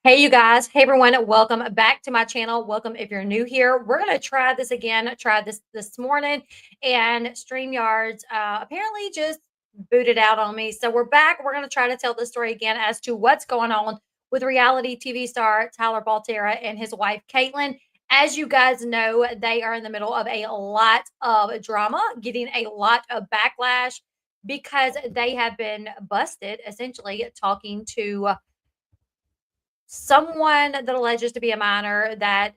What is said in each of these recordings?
Hey, you guys. Hey, everyone. Welcome back to my channel. Welcome if you're new here. We're going to try this again. Tried this morning, and StreamYards apparently just booted out on me. So we're back. We're going to try to tell the story again as to what's going on with reality TV star Tyler Baltierra and his wife, Caitlin. As you guys know, they are in the middle of a lot of drama, getting a lot of backlash because they have been busted, essentially talking to someone that alleges to be a minor that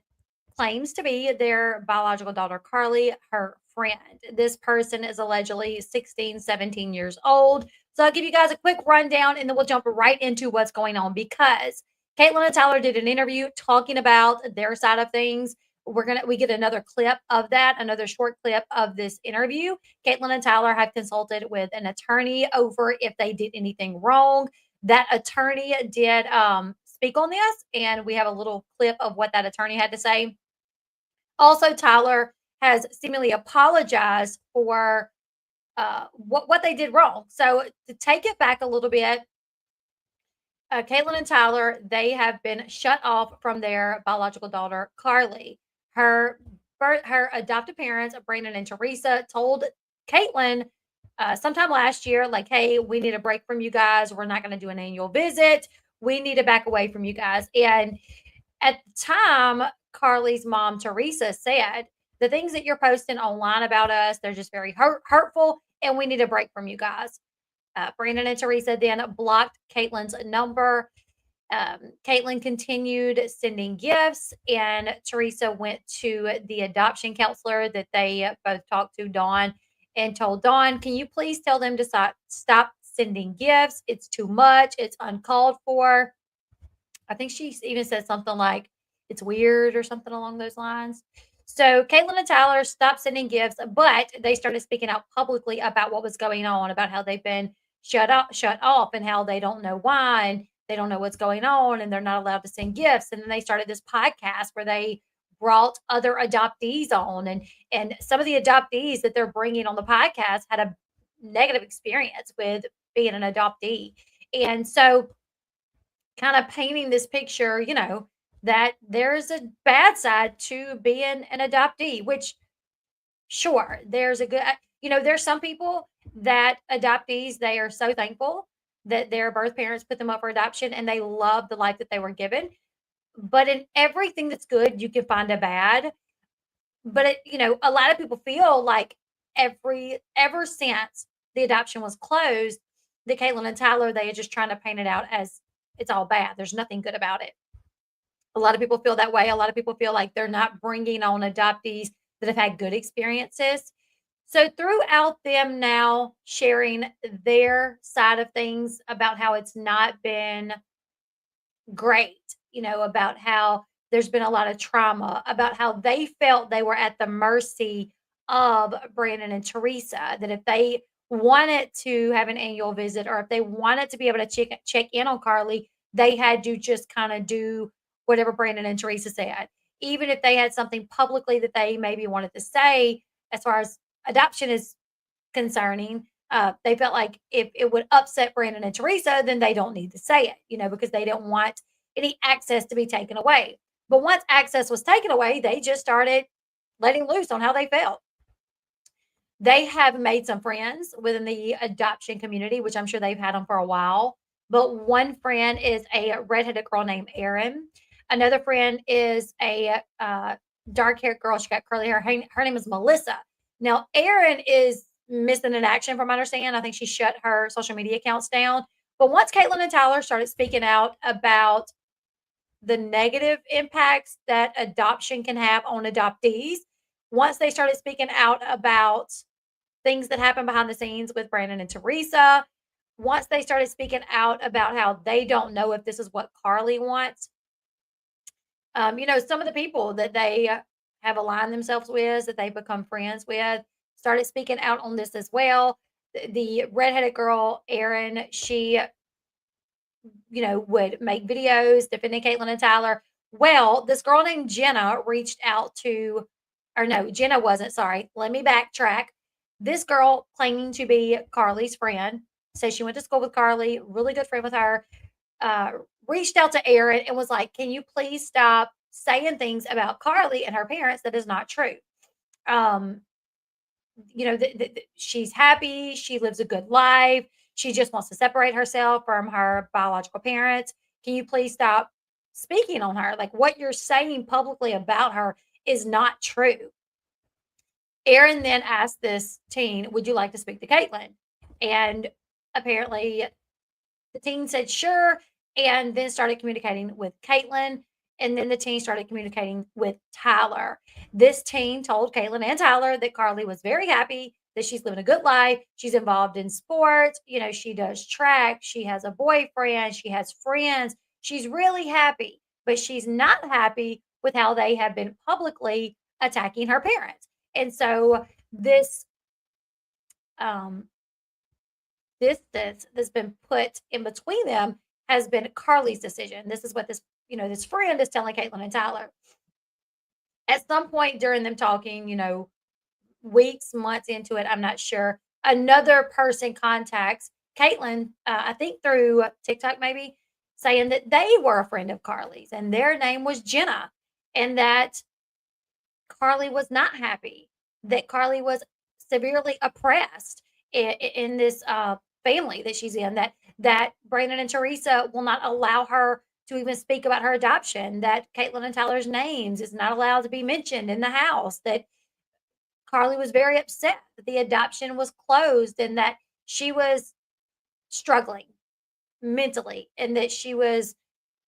claims to be their biological daughter, Carly, her friend. This person is allegedly 16, 17 years old. So I'll give you guys a quick rundown and then we'll jump right into what's going on because Caitlin and Tyler did an interview talking about their side of things. We get another clip of that, another short clip of this interview. Caitlin and Tyler have consulted with an attorney over if they did anything wrong. That attorney did speak on this, and we have a little clip of what that attorney had to say. Also, Tyler has seemingly apologized for what they did wrong. So to take it back a little bit, Caitlin and Tyler, they have been shut off from their biological daughter, Carly. Her adoptive parents, Brandon and Teresa, told Caitlin sometime last year, like, hey, we need a break from you guys. We're not going to do an annual visit. We need to back away from you guys. And at the time, Carly's mom, Teresa, said, the things that you're posting online about us, they're just very hurtful, and we need a break from you guys. Brandon and Teresa then blocked Caitlin's number. Caitlin continued sending gifts, and Teresa went to the adoption counselor that they both talked to, Dawn, and told Dawn, can you please tell them to stop sending gifts? It's too much. It's uncalled for. I think she even said something like, it's weird or something along those lines. So Caitlin and Tyler stopped sending gifts, but they started speaking out publicly about what was going on, about how they've been shut off, and how they don't know why, and they don't know what's going on, and they're not allowed to send gifts. And then they started this podcast where they brought other adoptees on, and some of the adoptees that they're bringing on the podcast had a negative experience with being an adoptee. And so kind of painting this picture, that there's a bad side to being an adoptee, which sure, there's a good, there's some people that adoptees, they are so thankful that their birth parents put them up for adoption and they love the life that they were given. But in everything that's good, you can find a bad. But a lot of people feel like ever since the adoption was closed, that Caitlin and Tyler, they are just trying to paint it out as it's all bad. There's nothing good about it. A lot of people feel that way. A lot of people feel like they're not bringing on adoptees that have had good experiences. So throughout them now sharing their side of things about how it's not been great, about how there's been a lot of trauma, about how they felt they were at the mercy of Brandon and Teresa, that if they wanted to have an annual visit or if they wanted to be able to check in on Carly, they had to just kind of do whatever Brandon and Teresa said. Even if they had something publicly that they maybe wanted to say as far as adoption is concerning, they felt like if it would upset Brandon and Teresa, then they don't need to say it, because they don't want any access to be taken away. But once access was taken away, they just started letting loose on how they felt. They have made some friends within the adoption community, which I'm sure they've had them for a while. But one friend is a redheaded girl named Erin. Another friend is a dark-haired girl. She got curly hair. Her name is Melissa. Now, Erin is missing in action, from my understanding. I think she shut her social media accounts down. But once Caitlin and Tyler started speaking out about the negative impacts that adoption can have on adoptees, once they started speaking out about things that happen behind the scenes with Brandon and Teresa, once they started speaking out about how they don't know if this is what Carly wants, some of the people that they have aligned themselves with, that they've become friends with, started speaking out on this as well. The redheaded girl, Erin, she, would make videos defending Caitlin and Tyler. Well, this girl named Jenna reached out to, or no, Jenna wasn't, sorry. Let me backtrack. This girl claiming to be Carly's friend, says she went to school with Carly, really good friend with her, reached out to Erin and was like, "Can you please stop saying things about Carly and her parents that is not true?" Um, she's happy, she lives a good life, she just wants to separate herself from her biological parents. Can you please stop speaking on her? Like, what you're saying publicly about her is not true. Erin then asked this teen, "Would you like to speak to Caitlin?" And apparently the teen said sure, and then started communicating with Caitlin. And then the teen started communicating with Tyler. This teen told Caitlin and Tyler that Carly was very happy, that she's living a good life. She's involved in sports. She does track. She has a boyfriend. She has friends. She's really happy, but she's not happy with how they have been publicly attacking her parents. And so this um, distance that's been put in between them has been Carly's decision. This is what this friend is telling Caitlin and Tyler. At some point during them talking, weeks, months into it, I'm not sure, another person contacts Caitlin, I think through TikTok maybe, saying that they were a friend of Carly's and their name was Jenna, and that Carly was not happy, that Carly was severely oppressed in this family that she's in, that Brandon and Teresa will not allow her to even speak about her adoption, that Caitlin and Tyler's names is not allowed to be mentioned in the house, that Carly was very upset that the adoption was closed and that she was struggling mentally and that she was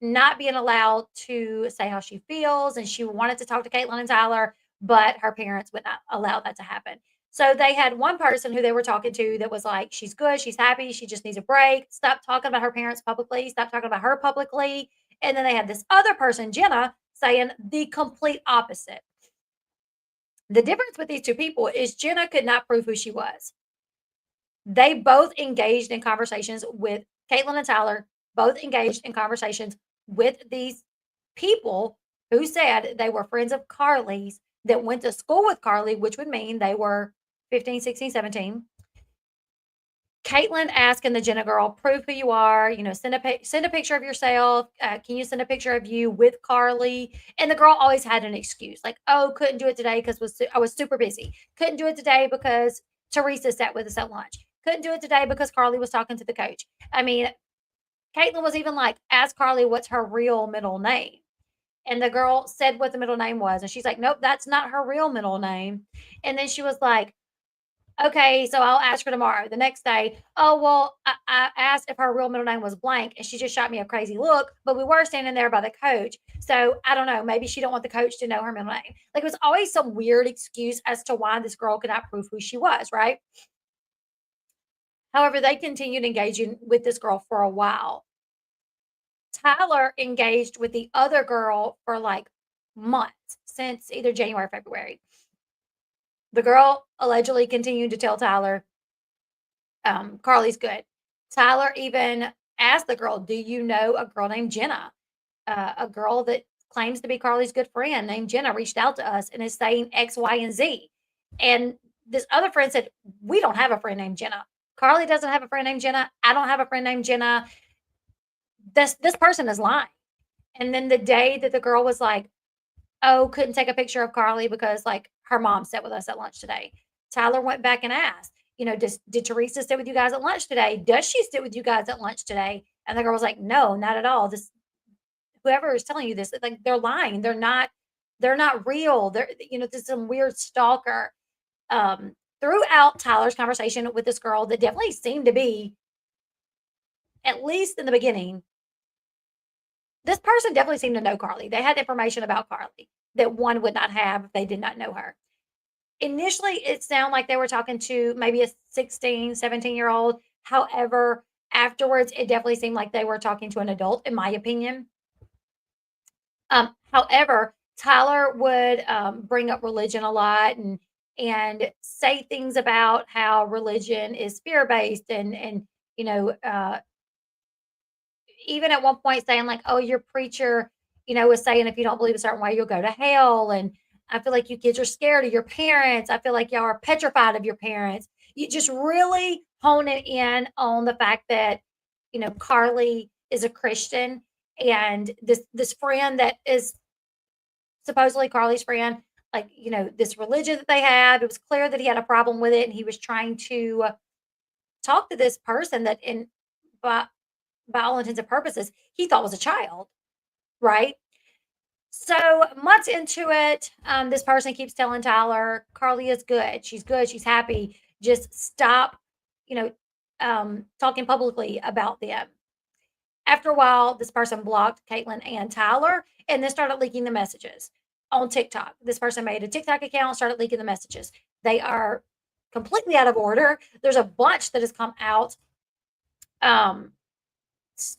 not being allowed to say how she feels, and she wanted to talk to Caitlin and Tyler, but her parents would not allow that to happen. So they had one person who they were talking to that was like, "She's good, she's happy, she just needs a break. Stop talking about her parents publicly, stop talking about her publicly." And then they had this other person, Jenna, saying the complete opposite. The difference with these two people is Jenna could not prove who she was. They both engaged in conversations with Caitlin and Tyler, both engaged in conversations with these people who said they were friends of Carly's, that went to school with Carly, which would mean they were 15, 16, 17. Caitlin asking the Jenna girl, "Prove who you are, send a picture of yourself. Can you send a picture of you with Carly?" And the girl always had an excuse, like, "Oh, couldn't do it today because I was super busy. Couldn't do it today because Teresa sat with us at lunch. Couldn't do it today because Carly was talking to the coach." I mean, Caitlin was even like, "Ask Carly what's her real middle name." And the girl said what the middle name was. And she's like, "Nope, that's not her real middle name." And then she was like, "Okay, so I'll ask her tomorrow." The next day, "Oh, well, I asked if her real middle name was blank, and she just shot me a crazy look, but we were standing there by the coach. So I don't know, maybe she don't want the coach to know her middle name." Like, it was always some weird excuse as to why this girl could not prove who she was, right? However, they continued engaging with this girl for a while. Tyler engaged with the other girl for like months, since either January or February. The girl allegedly continued to tell Tyler, "Carly's good." Tyler even asked the girl, "Do you know a girl named Jenna? A girl that claims to be Carly's good friend named Jenna reached out to us and is saying X, Y, and Z." And this other friend said, "We don't have a friend named Jenna. Carly doesn't have a friend named Jenna. I don't have a friend named Jenna. This person is lying." And then the day that the girl was like, "Oh, couldn't take a picture of Carly because, like, her mom sat with us at lunch today," Tyler went back and asked, "Did Teresa sit with you guys at lunch today? Does she sit with you guys at lunch today?" And the girl was like, "No, not at all. This Whoever is telling you this, like, they're lying. They're not real. This is some weird stalker." Throughout Tyler's conversation with this girl that definitely seemed to be, at least in the beginning, this person definitely seemed to know Carly. They had information about Carly that one would not have if they did not know her. Initially, it sounded like they were talking to maybe a 16, 17-year-old. However, afterwards, it definitely seemed like they were talking to an adult, in my opinion. However, Tyler would bring up religion a lot and say things about how religion is fear based and you know uh, even at one point saying like, "Oh, your preacher, was saying if you don't believe a certain way, you'll go to hell." And I feel like you kids are scared of your parents. I feel like y'all are petrified of your parents. You just really hone it in on the fact that, Carly is a Christian And this friend that is supposedly Carly's friend, like, this religion that they have, it was clear that he had a problem with it, and he was trying to talk to this person that by by all intents and purposes, he thought was a child, right? So months into it, this person keeps telling Tyler, Carly is good. She's good. She's happy. Just stop, you know, talking publicly about them. After a while, this person blocked Caitlin and Tyler and then started leaking the messages on TikTok. This person made a TikTok account, started leaking the messages. They are completely out of order. There's a bunch that has come out. Um,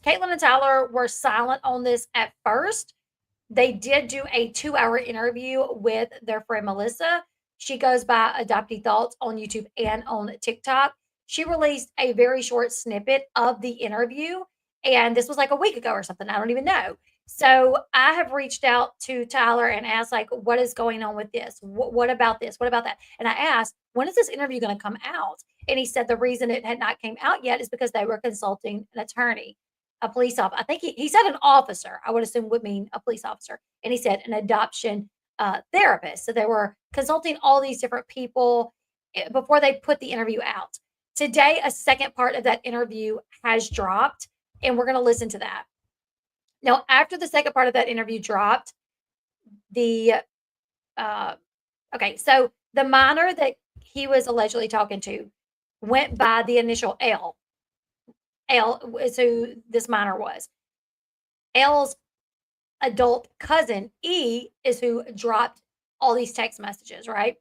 Caitlin and Tyler were silent on this at first. They did do a 2-hour interview with their friend Melissa. She goes by Adoptee Thoughts on YouTube and on TikTok. She released a very short snippet of the interview, and this was like a week ago or something. I don't even know. So I have reached out to Tyler and asked, like, what is going on with this? What about this? What about that? And I asked, when is this interview going to come out? And he said the reason it had not came out yet is because they were consulting an attorney, a police officer. I think he said an officer. I would assume would mean a police officer. And he said an adoption therapist. So they were consulting all these different people before they put the interview out. Today, a second part of that interview has dropped, and we're going to listen to that. Now, after the second part of that interview dropped, the okay, so the minor that he was allegedly talking to went by the initial L. L is who this minor was. L's adult cousin, E, is who dropped all these text messages, right?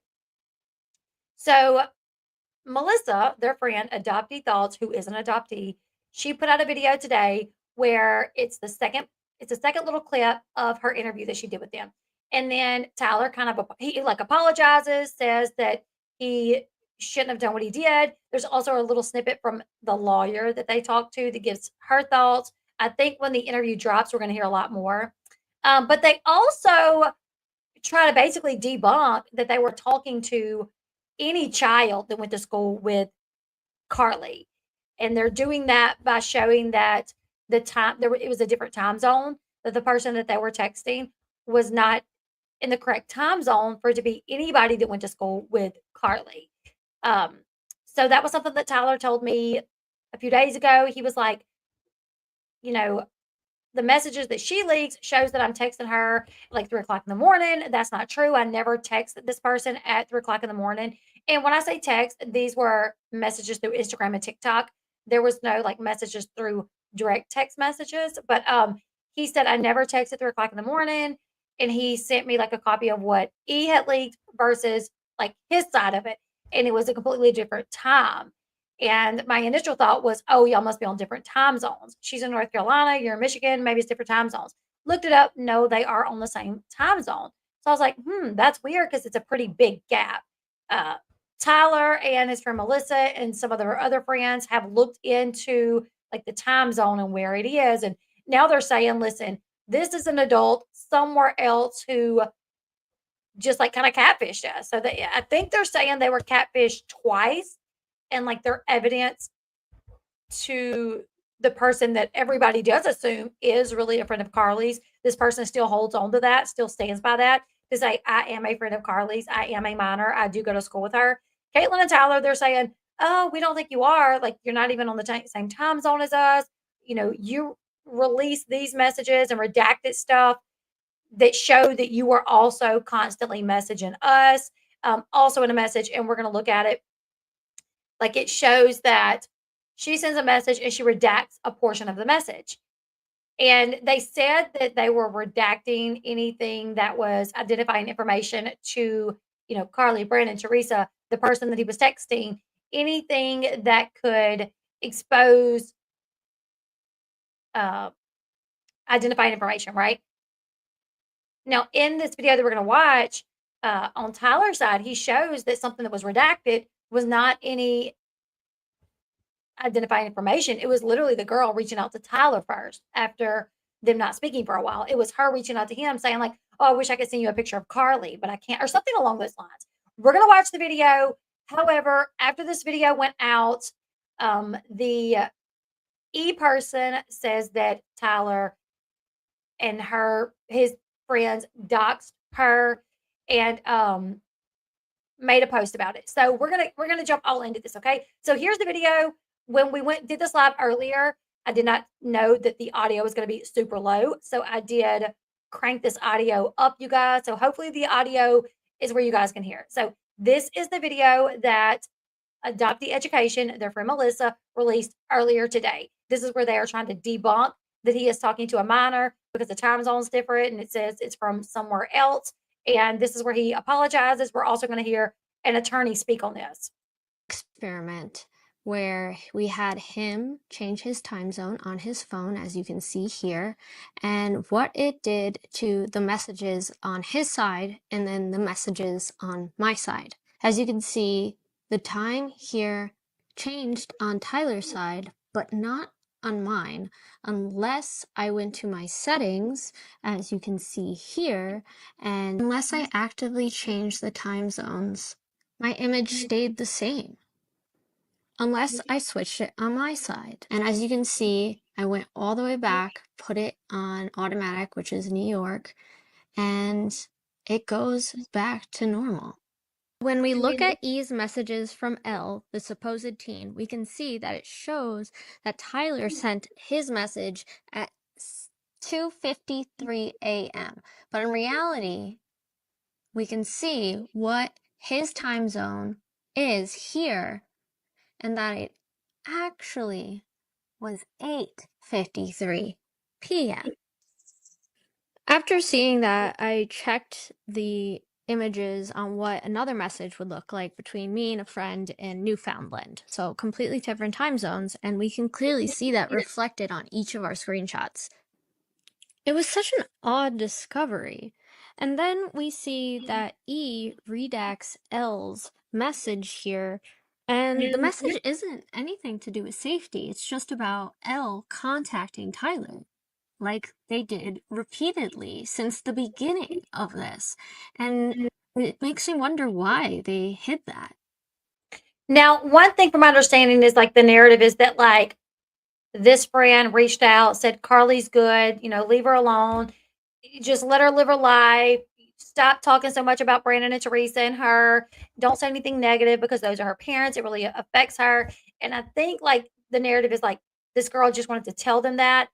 So Melissa, their friend, Adoptee Thoughts, who is an adoptee, she put out a video today where it's a second little clip of her interview that she did with them. And then Tyler kind of he like apologizes, says that he shouldn't have done what he did. There's also a little snippet from the lawyer that they talked to that gives her thoughts. I think when the interview drops, we're going to hear a lot more. But they also try to basically debunk that they were talking to any child that went to school with Carly. And they're doing that by showing that it was a different time zone, that the person that they were texting was not in the correct time zone for it to be anybody that went to school with Carly. Um, so that was something that Tyler told me a few days ago. He was like, you know, the messages that she leaks shows that I'm texting her like 3 o'clock in the morning. That's not true. I never text this person at 3 o'clock in the morning. And when I say text, these were messages through Instagram and TikTok. There was no like messages through direct text messages. But he said I never text at 3 o'clock in the morning. And he sent me like a copy of what he had leaked versus like his side of it. And it was a completely different time. And my initial thought was, oh, y'all must be on different time zones. She's in North Carolina, you're in Michigan, maybe it's different time zones. Looked it up. No, they are on the same time zone. So I was like, that's weird because it's a pretty big gap. Uh, Tyler and his friend Melissa and some of their other friends have looked into like the time zone and where it is. And now they're saying, listen, this is an adult somewhere else who just like kind of catfished us. So I think they're saying they were catfished twice, and like their evidence to the person that everybody does assume is really a friend of Carly's. This person still holds on to that, still stands by that to say, I am a friend of Carly's. I am a minor. I do go to school with her. Caitlin and Tyler, they're saying, oh, we don't think you are. Like, you're not even on the same time zone as us. You release these messages and redacted stuff that show that you were also constantly messaging us, also in a message. And we're going to look at it. Like, it shows that she sends a message and she redacts a portion of the message. And they said that they were redacting anything that was identifying information to, Carly, Brandon, Teresa, the person that he was texting, anything that could expose identifying information, right? Now, in this video that we're going to watch, on Tyler's side, he shows that something that was redacted was not any identifying information. It was literally the girl reaching out to Tyler first after them not speaking for a while. It was her reaching out to him saying like, oh, I wish I could send you a picture of Carly, but I can't, or something along those lines. We're going to watch the video. However, after this video went out, the E person says that Tyler and his friends doxed her and made a post about it. So we're gonna jump all into this, okay? So here's the video. When we did this live earlier, I did not know that the audio was gonna be super low, so I did crank this audio up, you guys. So hopefully the audio is where you guys can hear it. So this is the video that Adoptee Education, their friend Melissa, released earlier today. This is where they are trying to debunk that he is talking to a minor because the time zone is different and it says it's from somewhere else. And this is where he apologizes. We're also going to hear an attorney speak on this. Experiment where we had him change his time zone on his phone, as you can see here, and what it did to the messages on his side and then the messages on my side. As you can see, the time here changed on Tyler's side, but not on mine, unless I went to my settings, as you can see here, and unless I actively changed the time zones, my image stayed the same, unless I switched it on my side. And as you can see, I went all the way back, put it on automatic, which is New York, and it goes back to normal. When we look at E's messages from Elle, the supposed teen, we can see that it shows that Tyler sent his message at 2:53 a.m. But in reality, we can see what his time zone is here, and that it actually was 8:53 p.m. After seeing that, I checked the images on what another message would look like between me and a friend in Newfoundland. So completely different time zones, and we can clearly see that reflected on each of our screenshots. It was such an odd discovery. And then we see that E redacts L's message here, and the message isn't anything to do with safety. It's just about L contacting Tyler, like they did repeatedly since the beginning of this. And it makes me wonder why they hid that. Now, one thing from my understanding is like the narrative is that like this friend reached out, said Carly's good, leave her alone. Just let her live her life. Stop talking so much about Brandon and Teresa and her. Don't say anything negative because those are her parents. It really affects her. And I think like the narrative is like this girl just wanted to tell them that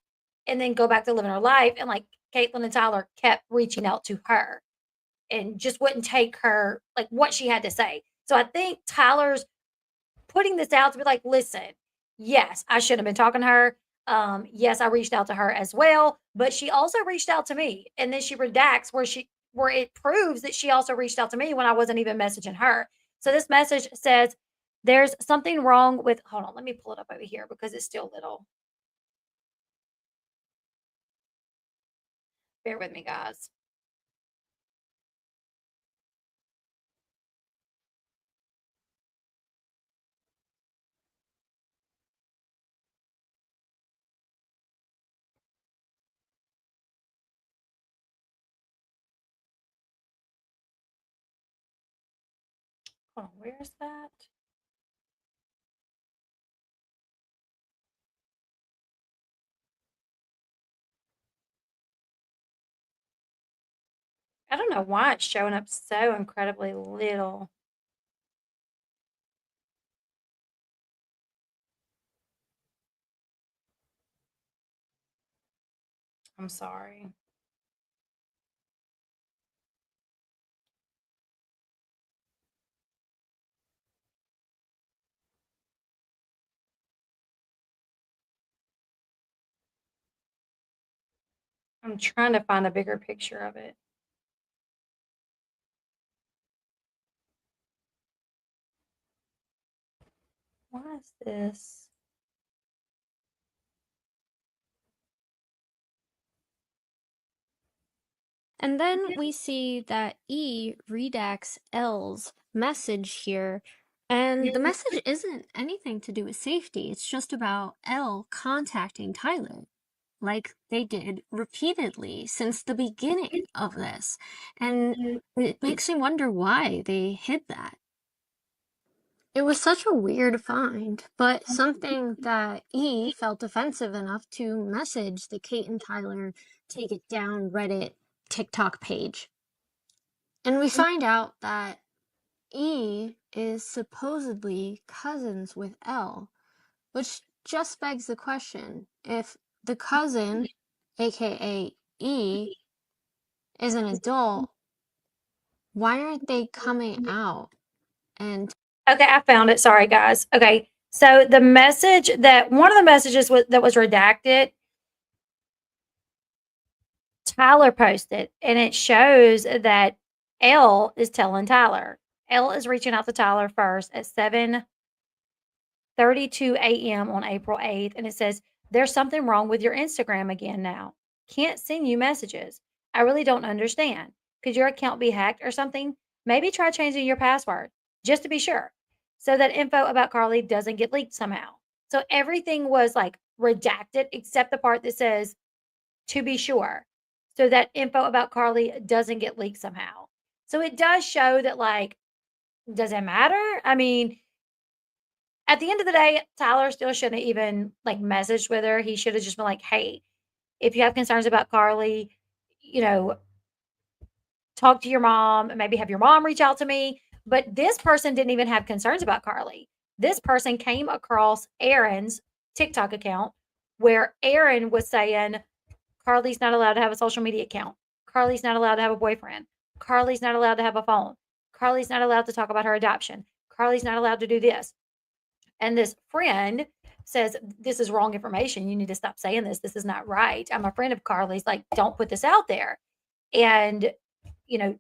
and then go back to living her life. And like Caitlin and Tyler kept reaching out to her and just wouldn't take her like what she had to say. So I think Tyler's putting this out to be like, listen, yes, I should have been talking to her. Yes, I reached out to her as well, but she also reached out to me. And then she redacts where it proves that she also reached out to me when I wasn't even messaging her. So this message says, there's something wrong with, hold on, let me pull it up over here because it's still little. Bear with me, guys. Hold on, where's that? I don't know why it's showing up so incredibly little. I'm sorry. I'm trying to find a bigger picture of it. Why is this? And then we see that E redacts L's message here, and the message isn't anything to do with safety. It's just about L contacting Tyler, like they did repeatedly since the beginning of this. And it makes me wonder why they hid that. It was such a weird find, but something that E felt offensive enough to message the Kate and Tyler Take It Down Reddit TikTok page. And we find out that E is supposedly cousins with Elle, which just begs the question, if the cousin, aka E, is an adult, why aren't they coming out and Okay, I found it. Sorry, guys. Okay, so the message that one of the messages that was redacted, Tyler posted, and it shows that Elle is telling Tyler. Elle is reaching out to Tyler first at 7:32 a.m. on April 8th, and it says, "There's something wrong with your Instagram again now. Can't send you messages. I really don't understand. Could your account be hacked or something? Maybe try changing your password just to be sure, so that info about Carly doesn't get leaked somehow." So everything was like redacted except the part that says to be sure, so that info about Carly doesn't get leaked somehow. So it does show that, like, does it matter? I mean, at the end of the day, Tyler still shouldn't have even like messaged with her. He should have just been like, "Hey, if you have concerns about Carly, you know, talk to your mom, maybe have your mom reach out to me." But this person didn't even have concerns about Carly. This person came across Aaron's TikTok account where Aaron was saying, Carly's not allowed to have a social media account. Carly's not allowed to have a boyfriend. Carly's not allowed to have a phone. Carly's not allowed to talk about her adoption. Carly's not allowed to do this. And this friend says, "This is wrong information. You need to stop saying this. This is not right. I'm a friend of Carly's. Like, don't put this out there." And,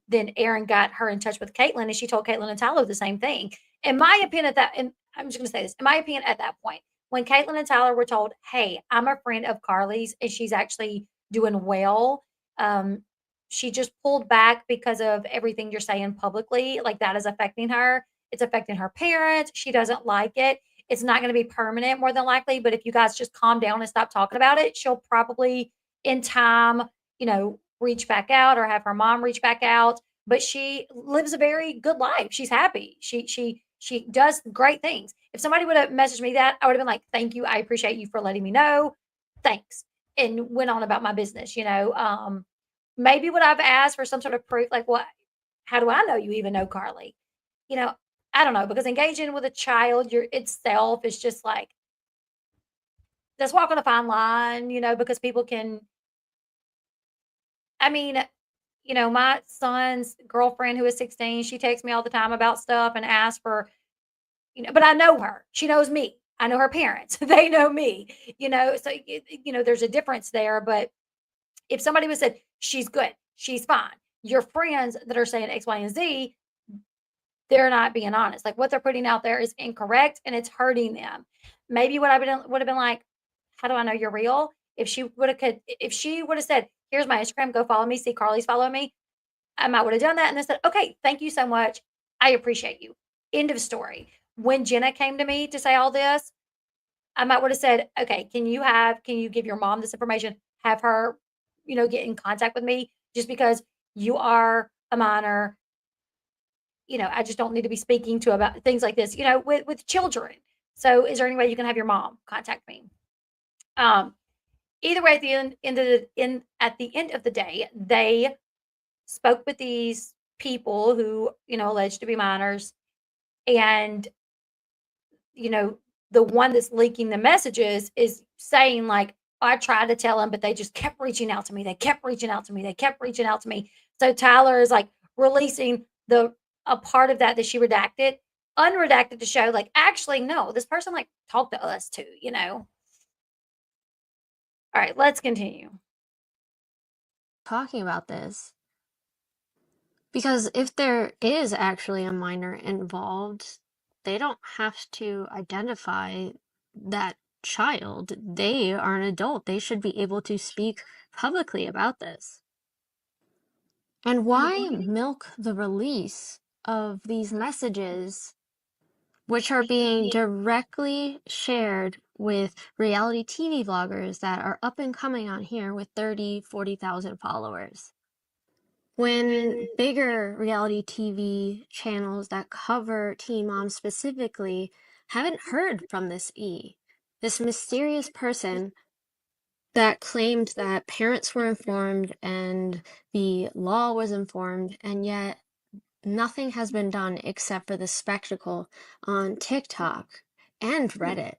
then Aaron got her in touch with Caitlin and she told Caitlin and Tyler the same thing. In my opinion, and I'm just going to say this, in my opinion, at that point, when Caitlin and Tyler were told, "Hey, I'm a friend of Carly's and she's actually doing well," um, she just pulled back because of everything you're saying publicly. Like, that is affecting her. It's affecting her parents. She doesn't like it. It's not going to be permanent, more than likely. But if you guys just calm down and stop talking about it, she'll probably, in time, reach back out or have her mom reach back out. But she lives a very good life. She's happy. She does great things. If somebody would have messaged me that, I would have been like, "Thank you. I appreciate you for letting me know. Thanks." And went on about my business. Maybe would I've asked for some sort of proof, like, what? How do I know you even know Carly? You know, I don't know, because engaging with a child your itself is just like, let's walk on a fine line, because people can. I mean, my son's girlfriend who is 16, she texts me all the time about stuff and asks for, but I know her. She knows me. I know her parents. They know me. So there's a difference there. But if somebody was said, "She's good, she's fine," your friends that are saying X, Y, and Z, they're not being honest. Like, what they're putting out there is incorrect and it's hurting them. Maybe what I would have been like, "How do I know you're real?" If she would have said, "Here's my Instagram, go follow me, see Carly's follow me," I might would have done that and then said, "Okay, thank you so much. I appreciate you." End of story. When Jenna came to me to say all this, I might would have said, "Okay, can you give your mom this information? Have her, get in contact with me just because you are a minor. I just don't need to be speaking to about things like this, with children. So is there any way you can have your mom contact me?" Um, Either way, at the end of the day, they spoke with these people who, alleged to be minors, and you know, the one that's leaking the messages is saying like, "I tried to tell him, but they just kept reaching out to me. They kept reaching out to me. They kept reaching out to me." So Tyler is like releasing a part of that she redacted, unredacted, to show like, actually, no, this person like talked to us too. All right, let's continue. talking about this? Because if there is actually a minor involved, they don't have to identify that child. They are an adult. They should be able to speak publicly about this. And why milk the release of these messages, which are being directly shared with reality TV vloggers that are up and coming on here with 30, 40,000 followers? when bigger reality TV channels that cover teen moms specifically haven't heard from this E, this mysterious person that claimed that parents were informed and the law was informed, and yet nothing has been done except for the spectacle on TikTok and Reddit.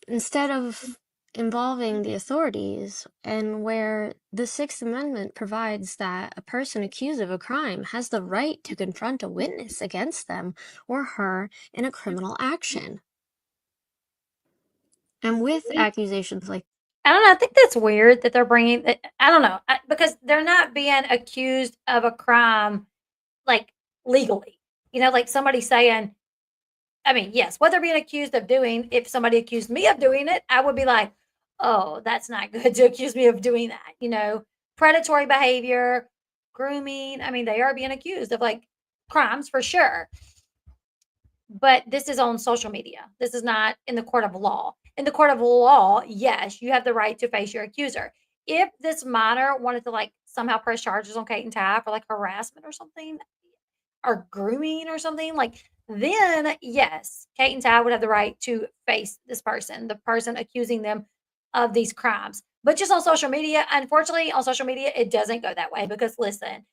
Instead of involving the authorities, and where the Sixth Amendment provides that a person accused of a crime has the right to confront a witness against them or her in a criminal action. And with accusations like, I don't know. I think that's weird that they're bringing. I don't know because they're not being accused of a crime like legally. Like somebody saying, I mean, yes, what they're being accused of doing. If somebody accused me of doing it, I would be like, oh, that's not good to accuse me of doing that. Predatory behavior, grooming. I mean, they are being accused of like crimes for sure. But this is on social media. This is not in the court of law. In the court of law, yes, you have the right to face your accuser. If this minor wanted to like somehow press charges on Kate and Ty for like harassment or something, or grooming or something, like then yes, Kate and Ty would have the right to face this person, the person accusing them of these crimes. But just on social media, unfortunately, on social media, it doesn't go that way because listen,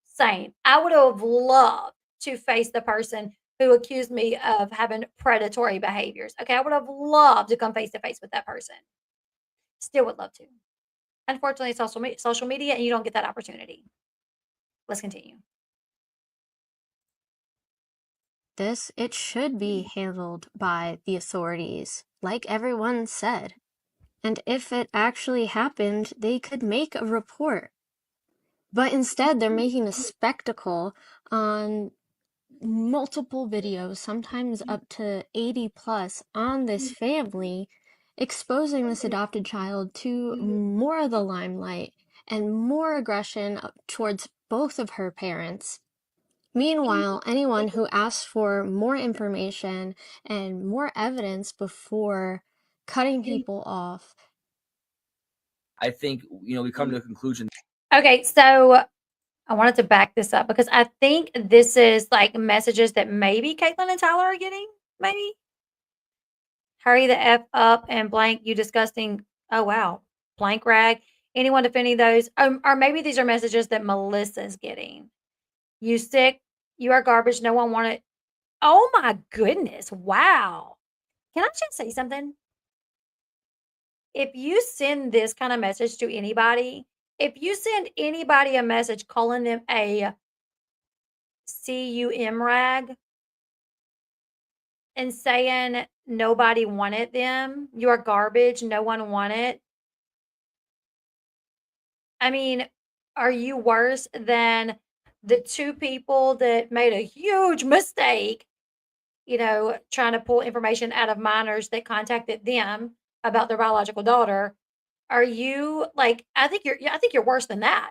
same. I would have loved to face the person who accused me of having predatory behaviors. Okay, I would have loved to come face to face with that person. Still would love to. Unfortunately, it's social media, and you don't get that opportunity. Let's continue. this, it should be handled by the authorities, like everyone said. And if it actually happened, they could make a report. But instead, they're making a spectacle on multiple videos, sometimes up to 80 plus, on this family, exposing this adopted child to more of the limelight and more aggression towards both of her parents. Meanwhile, anyone who asks for more information and more evidence before cutting people off. I think, we come to a conclusion. Okay, so I wanted to back this up because I think this is like messages that maybe Caitlin and Tyler are getting. Maybe hurry the F up and blank, you disgusting. Oh, wow. Blank rag. Anyone defending those? Or maybe these are messages that Melissa's getting. You sick. You are garbage. No one wanted. Oh my goodness. Wow. Can I just say something? If you send this kind of message to anybody, if you send anybody a message calling them a cum rag and saying nobody wanted them, you're garbage, no one wanted. I mean, are you worse than the two people that made a huge mistake, trying to pull information out of minors that contacted them about their biological daughter? Are you like, I think you're worse than that.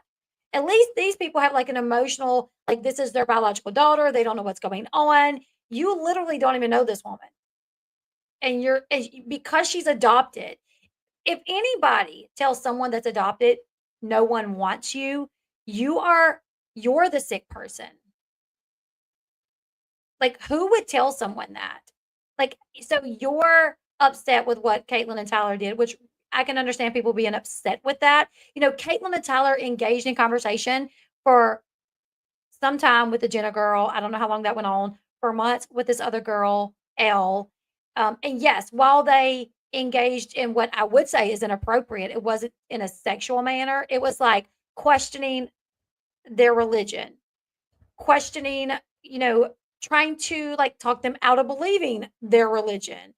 At least these people have like an emotional, like this is their biological daughter. They don't know what's going on. You literally don't even know this woman. And because she's adopted. If anybody tells someone that's adopted, no one wants you, you're the sick person. Like, who would tell someone that? Like, so you're upset with what Caitlin and Tyler did, which I can understand people being upset with that. Caitlin and Tyler engaged in conversation for some time with the Jenna girl. I don't know how long that went on, for months with this other girl, Elle. And yes, while they engaged in what I would say is inappropriate, it wasn't in a sexual manner. It was like questioning their religion, questioning, trying to like talk them out of believing their religion.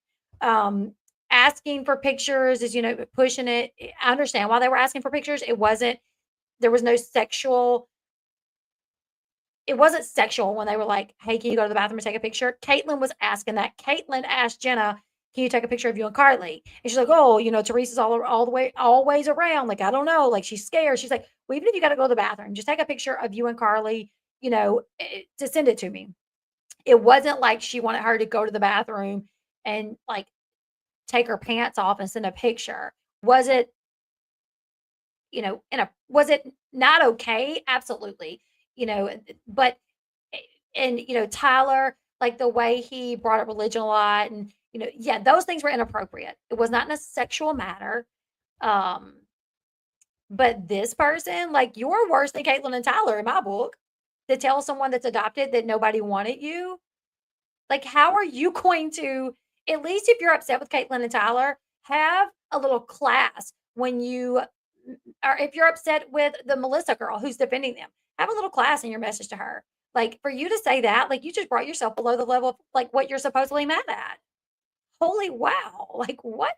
Asking for pictures is, pushing it. I understand why they were asking for pictures. There was no sexual. It wasn't sexual when they were like, hey, can you go to the bathroom and take a picture? Caitlin was asking that. Caitlin asked Jenna, can you take a picture of you and Carly? And she's like, oh, Teresa's all the way, always around. Like, I don't know. Like, she's scared. She's like, well, even if you got to go to the bathroom, just take a picture of you and Carly, to send it to me. It wasn't like she wanted her to go to the bathroom and like take her pants off and send a picture. Was it was it not okay? Absolutely. But and Tyler, like the way he brought up religion a lot, and yeah, those things were inappropriate. It was not in a sexual manner. Um, but this person, like, you're worse than Caitlin and Tyler in my book. To tell someone that's adopted that nobody wanted you, like, how are you going to, at least if you're upset with Caitlin and Tyler, have a little class when you, or if you're upset with the Melissa girl who's defending them, have a little class in your message to her. Like, for you to say that, like, you just brought yourself below the level of, like, what you're supposedly mad at. Holy wow. Like, what?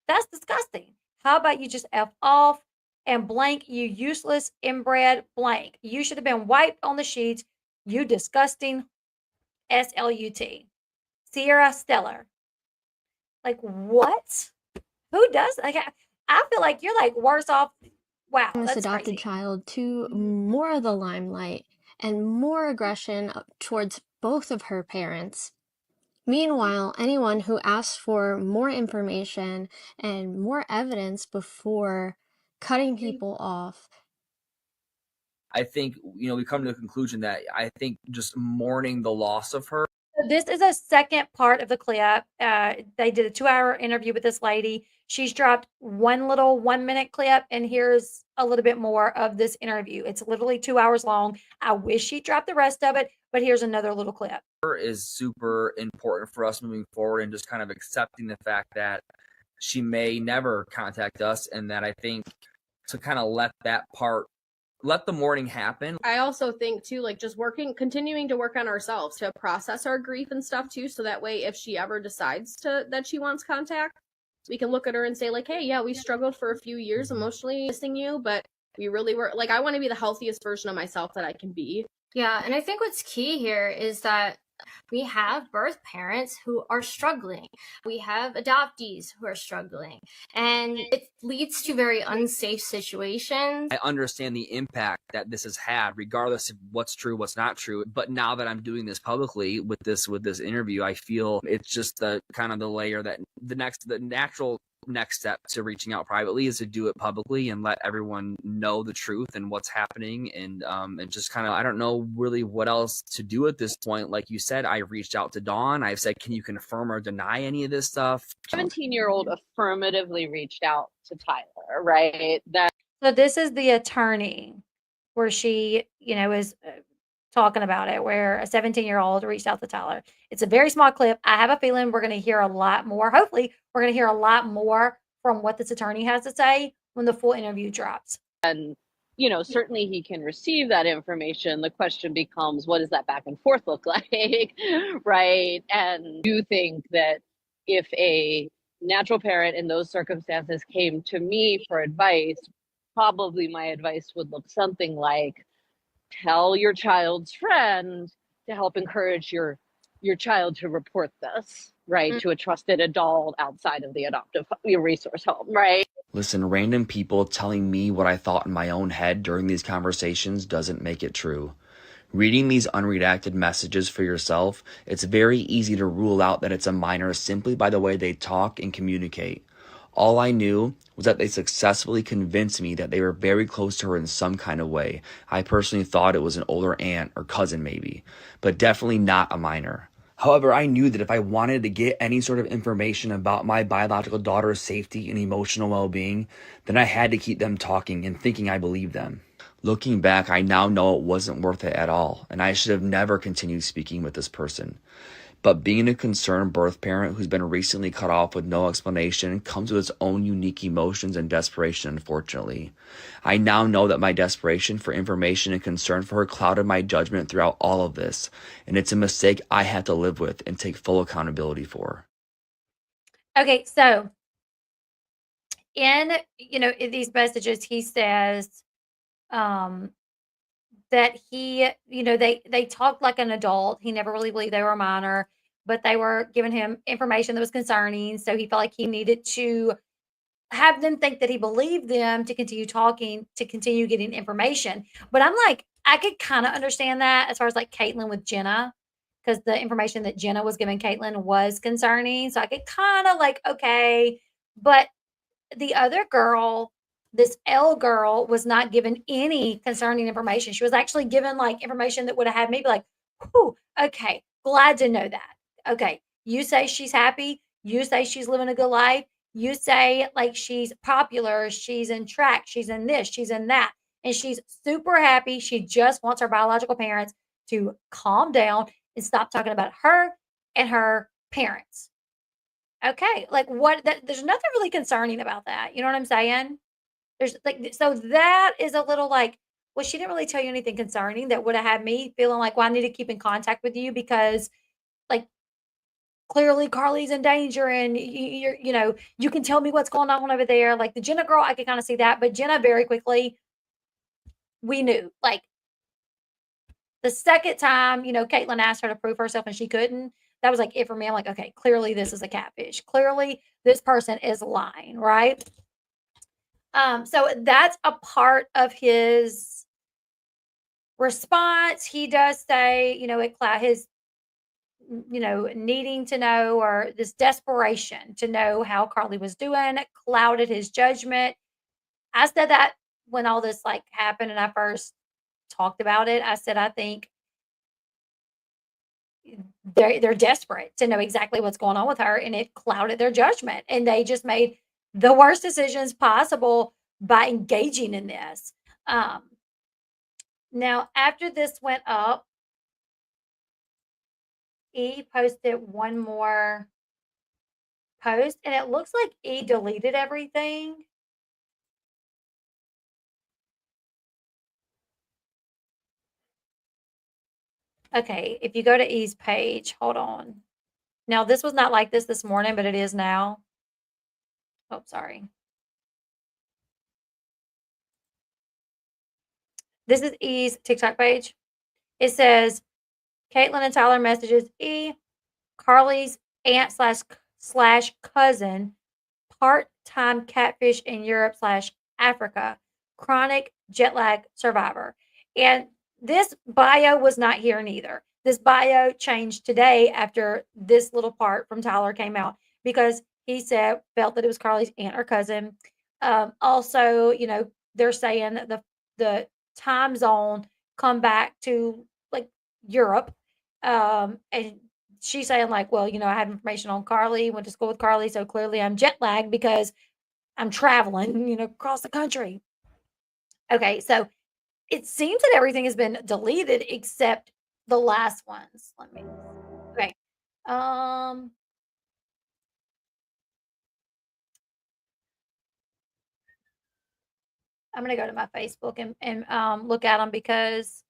That's disgusting. How about you just F off and blank, you useless inbred blank. You should have been wiped on the sheets, you disgusting SLUT. Sierra Stellar. Like, what? Who does, like, I feel like you're like worse off. Wow, This that's adopted crazy. child to more of the limelight and more aggression towards both of her parents. Meanwhile, anyone who asks for more information and more evidence before cutting people off. I think, we come to the conclusion that I think just mourning the loss of her. This is a second part of the clip. They did a 2-hour interview with this lady. She's dropped one little 1-minute clip, and here's a little bit more of this interview. It's literally 2 hours long. I wish she dropped the rest of it, but here's another little clip. Is super important for us moving forward, and just kind of accepting the fact that she may never contact us, and that I think to kind of let the mourning happen. I also think too, like, just continuing to work on ourselves to process our grief and stuff too, so that way if she ever decides that she wants contact, we can look at her and say, like, hey, yeah, we struggled for a few years emotionally missing you, but we really were, like, I want to be the healthiest version of myself that I can be. Yeah, and I think what's key here is that we have birth parents who are struggling. We have adoptees who are struggling. And it leads to very unsafe situations. I understand the impact that this has had, regardless of what's true, what's not true. But now that I'm doing this publicly with this interview, I feel it's just the kind of the layer that the natural next step to reaching out privately is to do it publicly and let everyone know the truth and what's happening, and just kind of, I don't know really what else to do at this point. Like you said, I reached out to Dawn. I've said, can you confirm or deny any of this stuff? 17-year-old affirmatively reached out to Tyler, right? So this is the attorney where she, is talking about it, where a 17-year-old reached out to Tyler. It's a very small clip. I have a feeling we're going to hear a lot more. Hopefully, we're going to hear a lot more from what this attorney has to say when the full interview drops. And, certainly he can receive that information. The question becomes, what does that back and forth look like, right? And do you think that if a natural parent in those circumstances came to me for advice, probably my advice would look something like, tell your child's friend to help encourage your child to report this, right, to a trusted adult outside of the adoptive resource home, right? Listen, random people telling me what I thought in my own head during these conversations doesn't make it true. Reading these unredacted messages for yourself, it's very easy to rule out that it's a minor simply by the way they talk and communicate. All I knew was that they successfully convinced me that they were very close to her in some kind of way. I personally thought it was an older aunt or cousin maybe, but definitely not a minor. However, I knew that if I wanted to get any sort of information about my biological daughter's safety and emotional well-being, then I had to keep them talking and thinking I believed them. Looking back, I now know it wasn't worth it at all, and I should have never continued speaking with this person. But being a concerned birth parent who's been recently cut off with no explanation comes with its own unique emotions and desperation, unfortunately. I now know that my desperation for information and concern for her clouded my judgment throughout all of this, and it's a mistake I had to live with and take full accountability for. Okay, so in these messages, he says that he, they talked like an adult. He never really believed they were a minor, but they were giving him information that was concerning. So he felt like he needed to have them think that he believed them to continue talking, to continue getting information. But I'm like, I could kind of understand that as far as like Caitlin with Jenna, because the information that Jenna was giving Caitlin was concerning. So I could kind of like, okay, but the other girl, this Elle girl, was not given any concerning information. She was actually given like information that would have had me be like, whew, okay, glad to know that. Okay, you say she's happy. You say she's living a good life. You say like she's popular, she's in track, she's in this, she's in that, and she's super happy. She just wants her biological parents to calm down and stop talking about her and her parents. Okay, like what there's nothing really concerning about that. You know what I'm saying? There's like so that is a little like, well, she didn't really tell you anything concerning that would have had me feeling like, well, I need to keep in contact with you because like clearly Carly's in danger and you're, you can tell me what's going on over there. Like the Jenna girl, I could kind of see that, but Jenna very quickly, we knew like the second time, Caitlin asked her to prove herself and she couldn't. That was like it for me. I'm like, okay, clearly this is a catfish. Clearly this person is lying, right? So that's a part of his response. He does say, his needing to know or this desperation to know how Carly was doing clouded his judgment. I said that when all this like happened and I first talked about it. I said I think they're desperate to know exactly what's going on with her, and it clouded their judgment, and they just made the worst decisions possible by engaging in this. Now, after this went up, E posted one more post, and it looks like E deleted everything. Okay, if you go to E's page, hold on. Now, this was not like this morning, but it is now. Oh, sorry. This is E's TikTok page. It says, Caitlin and Tyler messages E, Carly's aunt slash cousin, part-time catfish in Europe slash Africa, chronic jet lag survivor. And this bio was not here neither. This bio changed today after this little part from Tyler came out because he felt that it was Carly's aunt or cousin. Also, they're saying that the time zone come back to like Europe. And she's saying like, well, I have information on Carly, went to school with Carly, so clearly I'm jet lagged because I'm traveling, across the country. Okay, so it seems that everything has been deleted except the last ones. Okay. I'm gonna go to my Facebook and look at them because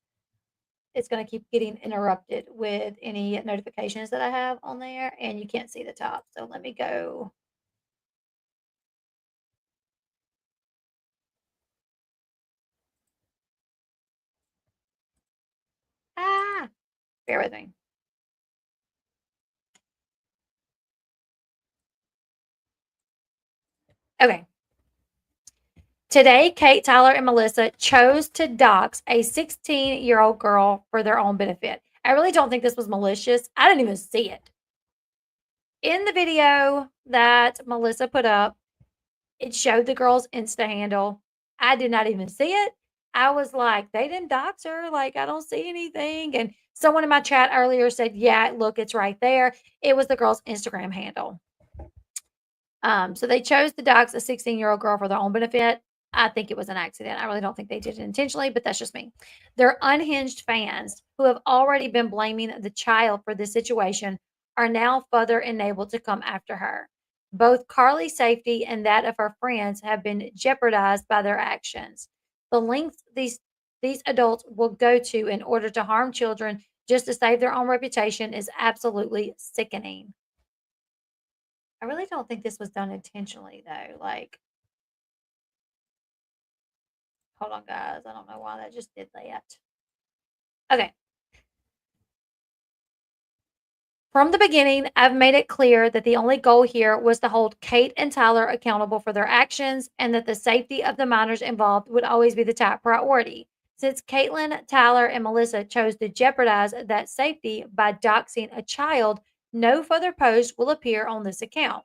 it's gonna keep getting interrupted with any notifications that I have on there, and you can't see the top. So let me go. Bear with me. Okay. Today, Kate, Tyler, and Melissa chose to dox a 16-year-old girl for their own benefit. I really don't think this was malicious. I didn't even see it. In the video that Melissa put up, it showed the girl's Insta handle. I did not even see it. I was like, they didn't dox her. Like, I don't see anything. And someone in my chat earlier said, yeah, look, it's right there. It was the girl's Instagram handle. So they chose to dox a 16-year-old girl for their own benefit. I think it was an accident. I really don't think they did it intentionally, but that's just me. Their unhinged fans who have already been blaming the child for this situation are now further enabled to come after her. Both Carly's safety and that of her friends have been jeopardized by their actions. The lengths these adults will go to in order to harm children just to save their own reputation is absolutely sickening. I really don't think this was done intentionally, though. Like, hold on, guys. I don't know why that just did that. Okay. From the beginning, I've made it clear that the only goal here was to hold Kate and Tyler accountable for their actions and that the safety of the minors involved would always be the top priority. Since Caitlin, Tyler, and Melissa chose to jeopardize that safety by doxing a child, no further post will appear on this account.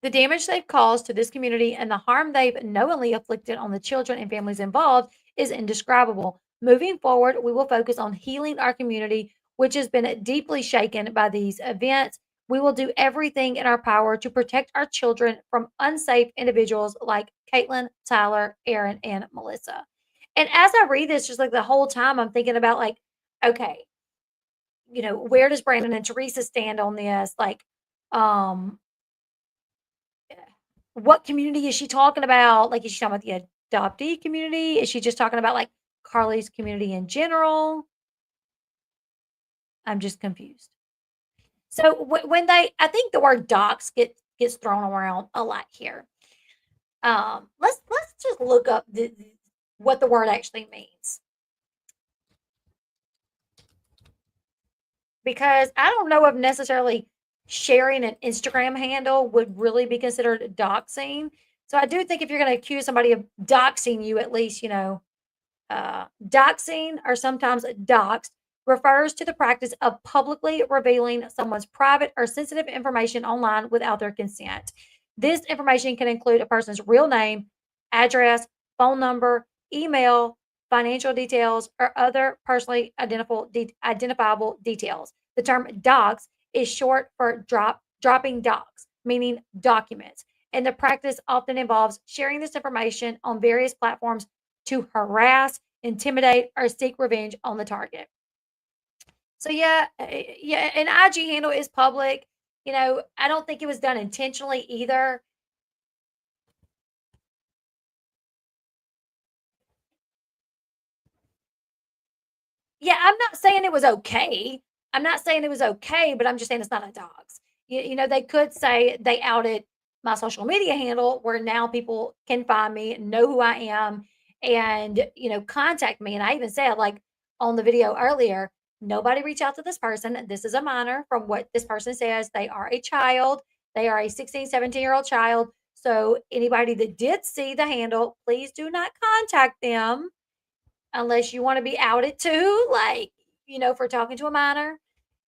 The damage they've caused to this community and the harm they've knowingly inflicted on the children and families involved is indescribable. Moving forward, we will focus on healing our community, which has been deeply shaken by these events. We will do everything in our power to protect our children from unsafe individuals like Caitlin, Tyler, Aaron, and Melissa. And as I read this, just like the whole time, I'm thinking about like, okay, where does Brandon and Teresa stand on this? Like, um, what community is she talking about? Like, is she talking about the adoptee community? Is she just talking about like Carly's community in general? I'm just confused. So when I think the word docs gets thrown around a lot here. Let's just look up what the word actually means, because I don't know if necessarily sharing an Instagram handle would really be considered doxing. So I do think if you're going to accuse somebody of doxing you, at least, doxing, or sometimes doxed, refers to the practice of publicly revealing someone's private or sensitive information online without their consent. This information can include a person's real name, address, phone number, email, financial details, or other personally identifiable details. The term dox is short for dropping docs, meaning documents. And the practice often involves sharing this information on various platforms to harass, intimidate, or seek revenge on the target. So yeah, an IG handle is public. I don't think it was done intentionally either. Yeah, I'm not saying it was okay. I'm not saying it was okay, but I'm just saying it's not a dox. They could say they outed my social media handle, where now people can find me, know who I am, and contact me. And I even said, like on the video earlier, nobody reach out to this person. This is a minor. From what this person says, they are a child. They are a 16, 17-year-old child. So anybody that did see the handle, please do not contact them unless you want to be outed too, like, for talking to a minor.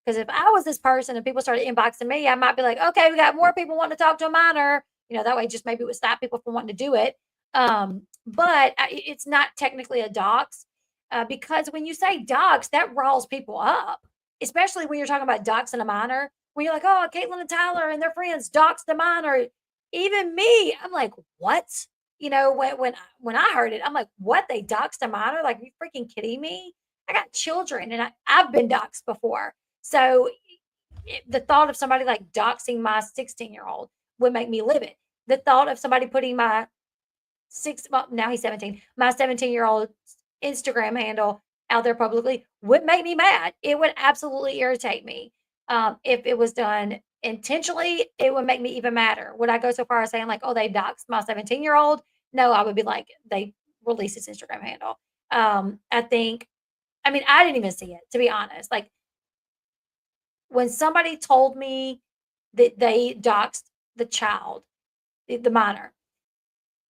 Because if I was this person and people started inboxing me, I might be like, okay, we got more people wanting to talk to a minor. That way just maybe it would stop people from wanting to do it. But it's not technically a dox, because when you say dox, that riles people up, especially when you're talking about doxing a minor. When you're like, oh, Caitlin and Tyler and their friends doxed a minor. Even me, I'm like, what? When I heard it, I'm like, what? They doxed a minor? Like, are you freaking kidding me? I got children and I've been doxed before. So the thought of somebody like doxing my 16-year-old would make me livid. The thought of somebody putting my now he's 17, my 17-year-old Instagram handle out there publicly would make me mad. It would absolutely irritate me. If it was done intentionally, it would make me even madder. Would I go so far as saying like, oh, they doxed my 17-year-old? No, I would be like, they released his Instagram handle. I didn't even see it, to be honest. Like, when somebody told me that they doxed the child, the minor,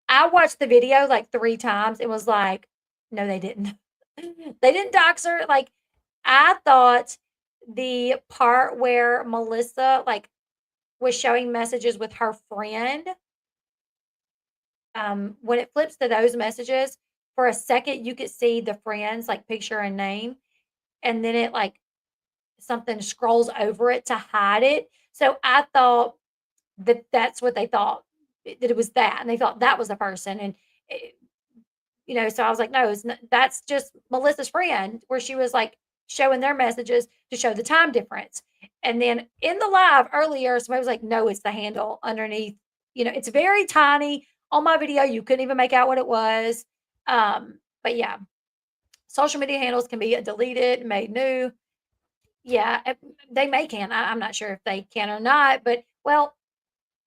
I watched the video like 3 times and was like, no, they didn't. They didn't dox her. Like, I thought the part where Melissa like was showing messages with her friend, when it flips to those messages, for a second you could see the friend's like picture and name, and then it like something scrolls over it to hide it. So I thought that that's what they thought, that it was that, and they thought that was the person. And so I was like, no, that's just Melissa's friend, where she was like showing their messages to show the time difference. And then in the live earlier, somebody was like, no, it's the handle underneath. It's very tiny. On my video, you couldn't even make out what it was. But yeah, social media handles can be deleted, made new. Yeah, they can. I'm not sure if they can or not, but well,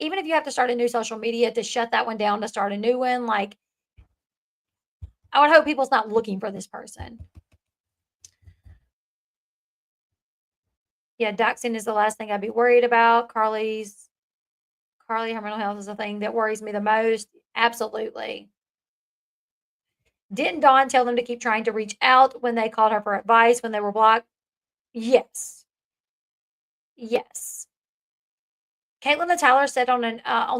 even if you have to start a new social media to shut that one down to start a new one, like, I would hope people's not looking for this person. Yeah, doxing is the last thing I'd be worried about. Carly, her mental health is the thing that worries me the most. Absolutely. Didn't Dawn tell them to keep trying to reach out when they called her for advice when they were blocked? Yes. Yes. Caitlin and Tyler said on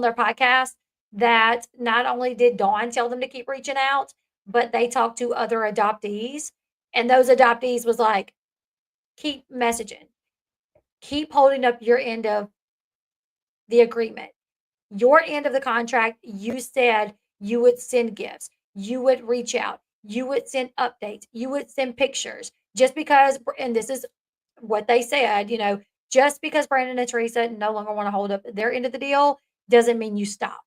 their podcast that not only did Dawn tell them to keep reaching out, but they talked to other adoptees, and those adoptees was like, keep messaging, keep holding up your end of the agreement, your end of the contract. You said you would send gifts, you would reach out, you would send updates, you would send pictures. Just because, and this is what they said, just because Brandon and Teresa no longer want to hold up their end of the deal doesn't mean you stop.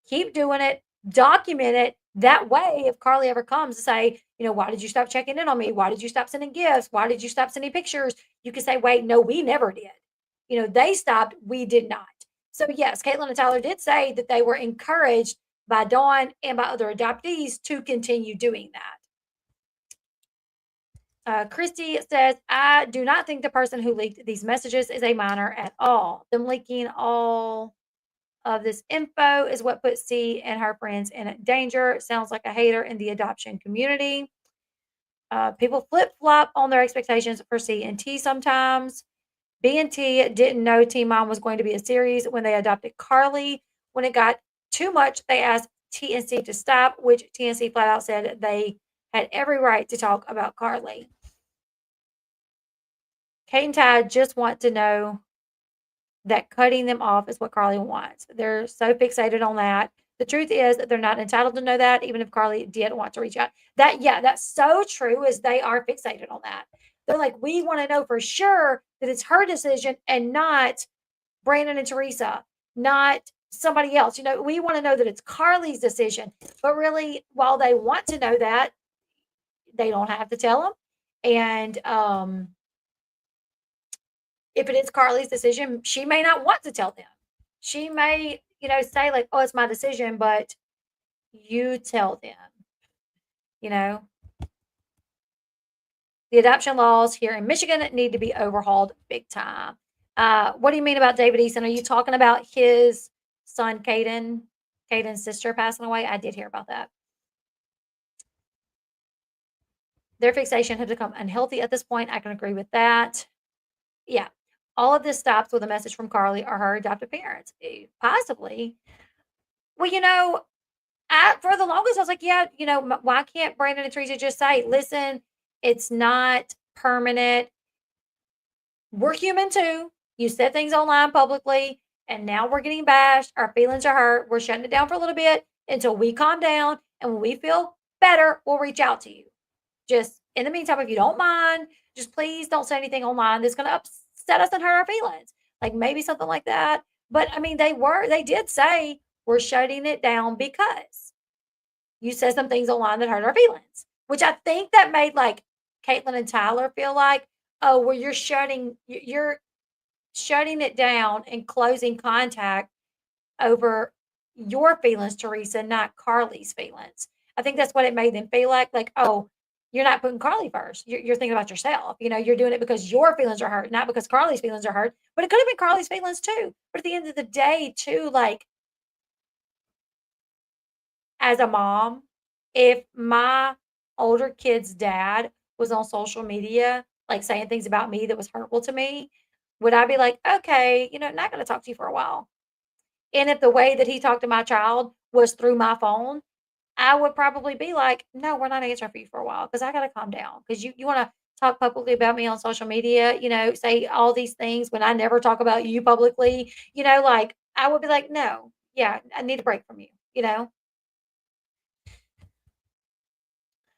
Keep doing it, document it. That way, if Carly ever comes to say, why did you stop checking in on me? Why did you stop sending gifts? Why did you stop sending pictures? You can say, wait, no, we never did. They stopped, we did not. So yes, Caitlin and Tyler did say that they were encouraged by Dawn and by other adoptees to continue doing that. Christy says, I do not think the person who leaked these messages is a minor at all. Them leaking all of this info is what puts C and her friends in danger. Sounds like a hater in the adoption community. People flip-flop on their expectations for C and T sometimes. B and T didn't know Teen Mom was going to be a series when they adopted Carly. When it got too much, they asked T and C to stop, which T and C flat out said they had every right to talk about Carly. Kate and Ty just want to know that cutting them off is what Carly wants. They're so fixated on that. The truth is that they're not entitled to know that, even if Carly did want to reach out. That's so true, is they are fixated on that. They're like, we want to know for sure that it's her decision and not Brandon and Teresa, not somebody else. We want to know that it's Carly's decision. But really, while they want to know that, they don't have to tell them. And if it is Carly's decision, she may not want to tell them. She may, say like, oh, it's my decision, but you tell them, The adoption laws here in Michigan need to be overhauled big time. What do you mean about David Easton? Are you talking about his son, Caden? Caden's sister passing away? I did hear about that. Their fixation has become unhealthy at this point. I can agree with that. Yeah. All of this stops with a message from Carly or her adoptive parents. Possibly. Well, for the longest, I was like, yeah, why can't Brandon and Teresa just say, listen, it's not permanent. We're human too. You said things online publicly, and now we're getting bashed. Our feelings are hurt. We're shutting it down for a little bit until we calm down. And when we feel better, we'll reach out to you. Just in the meantime, if you don't mind, just please don't say anything online that's going to upset us and hurt our feelings. Like maybe something like that. But I mean, they did say we're shutting it down because you said some things online that hurt our feelings, which I think that made like Caitlin and Tyler feel like, oh, well, you're shutting it down and closing contact over your feelings, Teresa, not Carly's feelings. I think that's what it made them feel like, oh, you're not putting Carly first. You're thinking about yourself. You're doing it because your feelings are hurt, not because Carly's feelings are hurt. But it could have been Carly's feelings too. But at the end of the day, too, like as a mom, if my older kid's dad was on social media, like saying things about me that was hurtful to me, would I be like, okay, not going to talk to you for a while? And if the way that he talked to my child was through my phone, I would probably be like, no, we're not answering for you for a while because I got to calm down. Because you want to talk publicly about me on social media, say all these things when I never talk about you publicly, like I would be like, no, yeah, I need a break from you.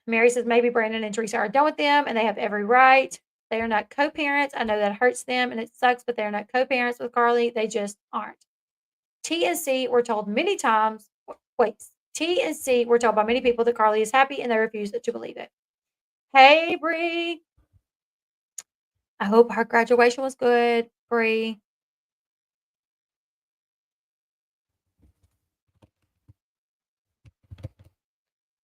Mary says maybe Brandon and Teresa are done with them and they have every right. They are not co-parents. I know that hurts them and it sucks, but they're not co-parents with Carly. They just aren't. T and C were told many times, T and C were told by many people that Carly is happy and they refuse to believe it. Hey, Bree. I hope her graduation was good, Bree.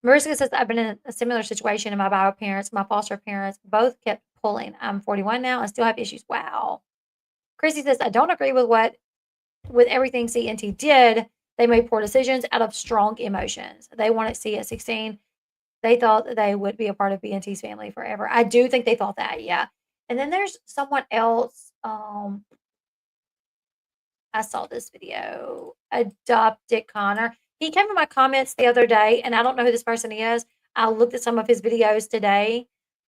Marissa says, I've been in a similar situation in my bio parents. My foster parents both kept pulling. I'm 41 now and still have issues. Wow. Chrissy says, I don't agree with everything C and T did. They made poor decisions out of strong emotions. They wanted C at 16. They thought that they would be a part of B&T's family forever. I do think they thought that, yeah. And then there's someone else. I saw this video. Adopted Connor. He came in my comments the other day, and I don't know who this person is. I looked at some of his videos today.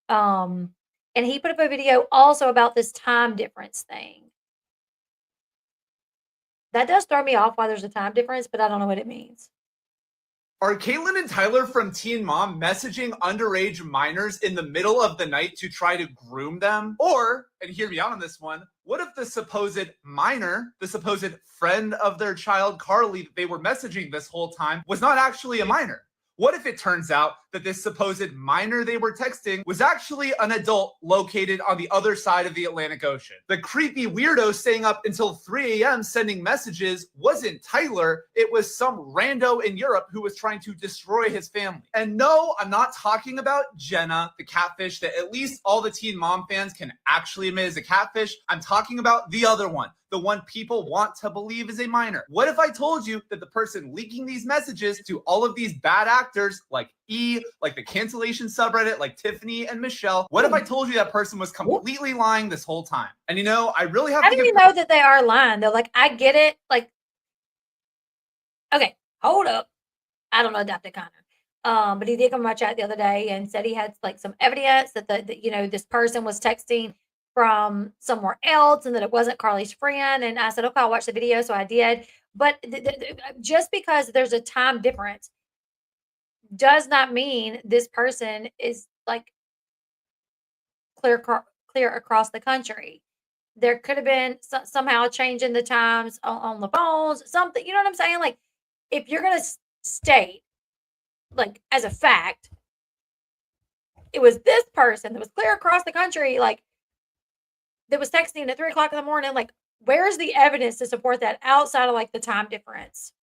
And he put up a video also about this time difference thing. That does throw me off why there's a time difference, but I don't know what it means. Are Caitlin and Tyler from Teen Mom messaging underage minors in the middle of the night to try to groom them? Or, and hear me out on this one, what if the supposed minor, the supposed friend of their child, Carly, that they were messaging this whole time, was not actually a minor? What if it turns out that this supposed minor they were texting was actually an adult located on the other side of the Atlantic Ocean? The creepy weirdo staying up until 3 a.m. sending messages wasn't Tyler, it was some rando in Europe who was trying to destroy his family. And no, I'm not talking about Jenna, the catfish that at least all the Teen Mom fans can actually admit is a catfish. I'm talking about the other one. The one people want to believe is a minor. What if I told you that the person leaking these messages to all of these bad actors like E, like the cancellation subreddit, like Tiffany and Michelle, what if I told you that person was completely lying this whole time? And I really have How to do you know that they are lying though? Like, I get it. Like, okay, hold up. I don't know Adoptee Connor. But he did come to my chat the other day and said he had like some evidence that this person was texting from somewhere else and that it wasn't Carly's friend. And I said, okay, I'll watch the video. So I did. But just because there's a time difference does not mean this person is like clear across the country. There could have been somehow changing the times on the phones, something, you know what I'm saying? Like, if you're going to state, like, as a fact, it was this person that was clear across the country, like, that was texting at 3 o'clock in the morning, like, where's the evidence to support that outside of, like, the time difference?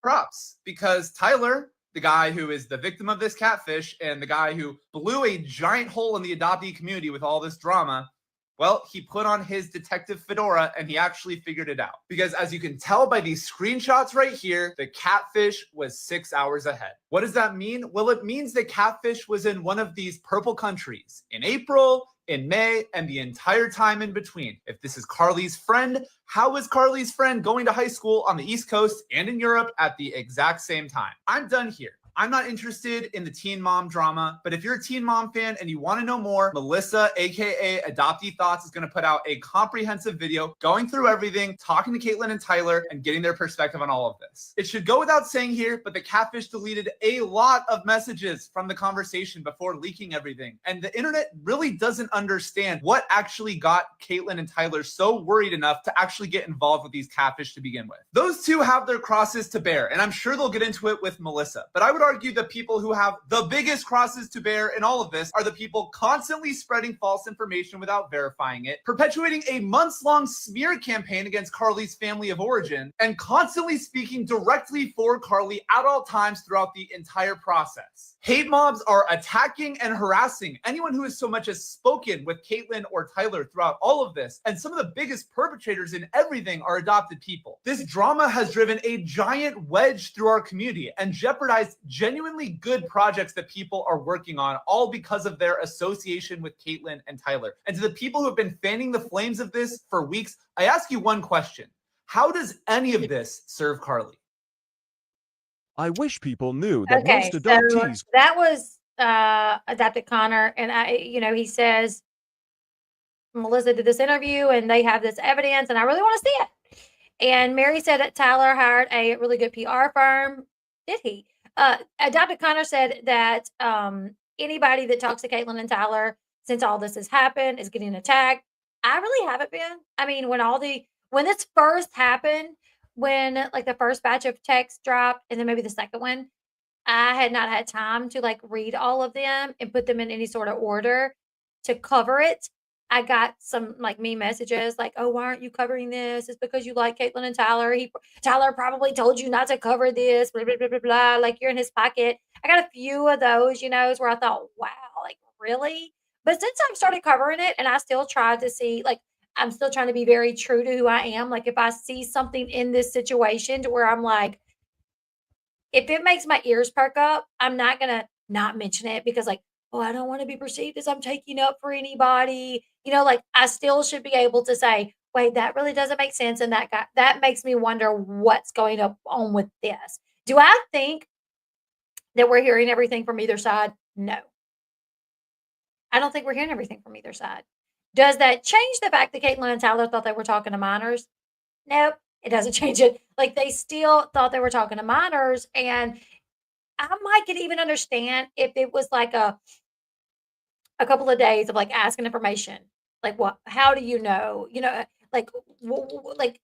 props, because Tyler, the guy who is the victim of this catfish and the guy who blew a giant hole in the adoptee community with all this drama, well, he put on his detective fedora and he actually figured it out. Because as you can tell by these screenshots right here, the catfish was 6 hours ahead. What does that mean? Well, it means the catfish was in one of these purple countries in April, in May, and the entire time in between. If this is Carly's friend, how is Carly's friend going to high school on the East Coast and in Europe at the exact same time? I'm done here. I'm not interested in the Teen Mom drama, but if you're a Teen Mom fan and you want to know more, Melissa, aka Adoptee Thoughts, is going to put out a comprehensive video going through everything, talking to Caitlin and Tyler, and getting their perspective on all of this. It should go without saying here, but the catfish deleted a lot of messages from the conversation before leaking everything. And the internet really doesn't understand what actually got Caitlin and Tyler so worried enough to actually get involved with these catfish to begin with. Those two have their crosses to bear, and I'm sure they'll get into it with Melissa. But I would argue the people who have the biggest crosses to bear in all of this are the people constantly spreading false information without verifying it, perpetuating a months-long smear campaign against Carly's family of origin, and constantly speaking directly for Carly at all times throughout the entire process. Hate mobs are attacking and harassing anyone who has so much as spoken with Caitlin or Tyler throughout all of this, and some of the biggest perpetrators in everything are adopted people. This drama has driven a giant wedge through our community and jeopardized genuinely good projects that people are working on, all because of their association with Caitlin and Tyler. And to the people who have been fanning the flames of this for weeks, I ask you one question. How does any of this serve Carly? I wish people knew that Okay, most so adoptees that was Adoptee Connor, and he says Melissa did this interview and they have this evidence, and I really want to see it. And Mary said that Tyler hired a really good PR firm. Did he? Adoptee Connor said that anybody that talks to Caitlin and Tyler since all this has happened is getting attacked. I really haven't been. I mean, when this first happened, when like the first batch of texts dropped and then maybe the second one, I had not had time to like read all of them and put them in any sort of order to cover it. I got some like me messages like, oh, why aren't you covering this? It's because you like Caitlin and Tyler. Tyler probably told you not to cover this, blah, blah, blah, blah, blah. Like you're in his pocket. I got a few of those, where I thought, wow, like really? But since I've started covering it and I still try to see, like, I'm still trying to be very true to who I am. Like if I see something in this situation to where I'm like, if it makes my ears perk up, I'm not going to not mention it because like, oh, I don't want to be perceived as I'm taking up for anybody. Like I still should be able to say, wait, that really doesn't make sense. And that makes me wonder what's going on with this. Do I think that we're hearing everything from either side? No. I don't think we're hearing everything from either side. Does that change the fact that Caitlin and Tyler thought they were talking to minors? Nope, it doesn't change it. Like, they still thought they were talking to minors, and I could even understand if it was like a couple of days of like asking information, like what, how do you know, like like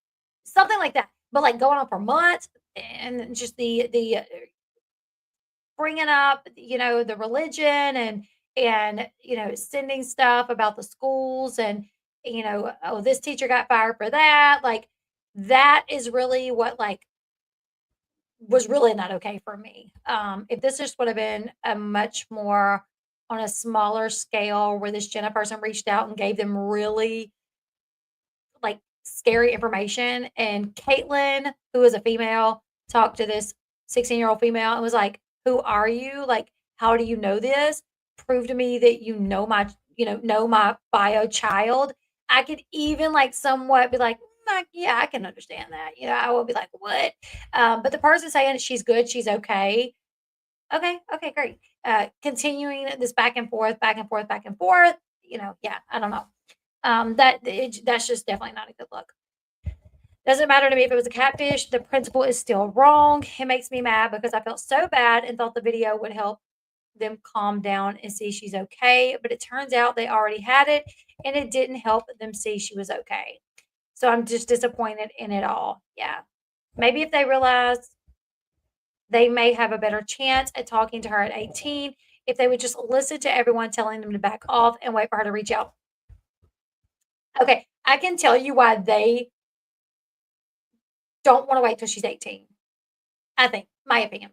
something like that. But like going on for months and just the bringing up, the religion and sending stuff about the schools and oh, this teacher got fired for that. Like, that is really what like was really not okay for me. If this just would have been a much more on a smaller scale where this Jenna person reached out and gave them really like scary information, and Caitlin, who is a female, talked to this 16-year-old female and was like, "Who are you? Like, how do you know this? Prove to me that you know my bio child." I could even like somewhat be like, yeah, I can understand that. I will be like, what? But the person saying she's good, she's okay. Okay, great. Continuing this back and forth, back and forth, back and forth. Yeah, I don't know. That's just definitely not a good look. Doesn't matter to me if it was a catfish. The principal is still wrong. It makes me mad because I felt so bad and thought the video would help them calm down and see she's okay. But it turns out they already had it, and it didn't help them see she was okay. So I'm just disappointed in it all. Yeah. Maybe if they realized they may have a better chance at talking to her at 18 if they would just listen to everyone telling them to back off and wait for her to reach out. Okay, I can tell you why they don't want to wait till she's 18. I think, my opinion.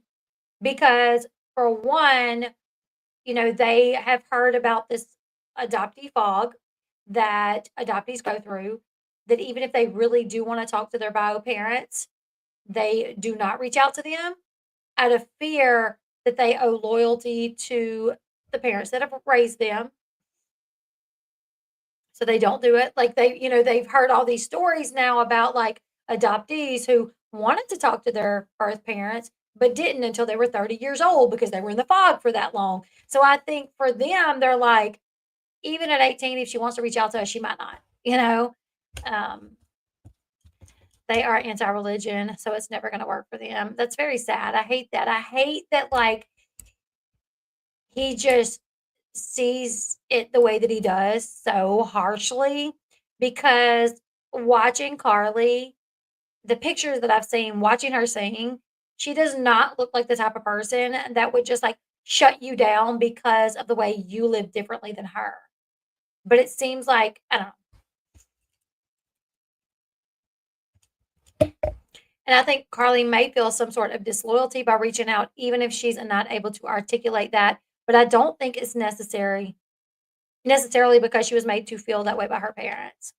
Because for one, they have heard about this adoptee fog that adoptees go through, that even if they really do want to talk to their bio parents, they do not reach out to them out of fear that they owe loyalty to the parents that have raised them. So they don't do it. Like, they've heard all these stories now about like adoptees who wanted to talk to their birth parents, but didn't until they were 30 years old because they were in the fog for that long. So I think for them, they're like, even at 18, if she wants to reach out to us, she might not, they are anti-religion, so it's never going to work for them. That's very sad. I hate that. I hate that, like, he just sees it the way that he does so harshly, because watching Carly, the pictures that I've seen, watching her sing, she does not look like the type of person that would just like shut you down because of the way you live differently than her. But it seems like, I don't know. And I think Carly may feel some sort of disloyalty by reaching out, even if she's not able to articulate that. But I don't think it's necessarily because she was made to feel that way by her parents.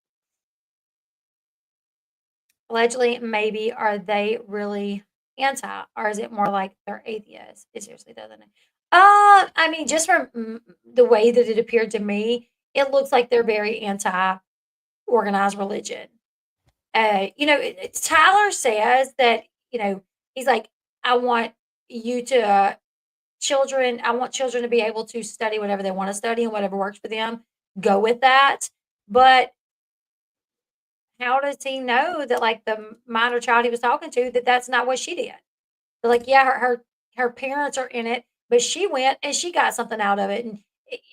Allegedly, maybe, are they really anti, or is it more like they're atheists? It seriously doesn't. I mean, just from the way that it appeared to me, it looks like they're very anti-organized religion. Tyler says that, he's like, I want children to be able to study whatever they want to study and whatever works for them, go with that. But how does he know that, like, the minor child he was talking to, that that's not what she did? They're like, yeah, her parents are in it, but she went and she got something out of it.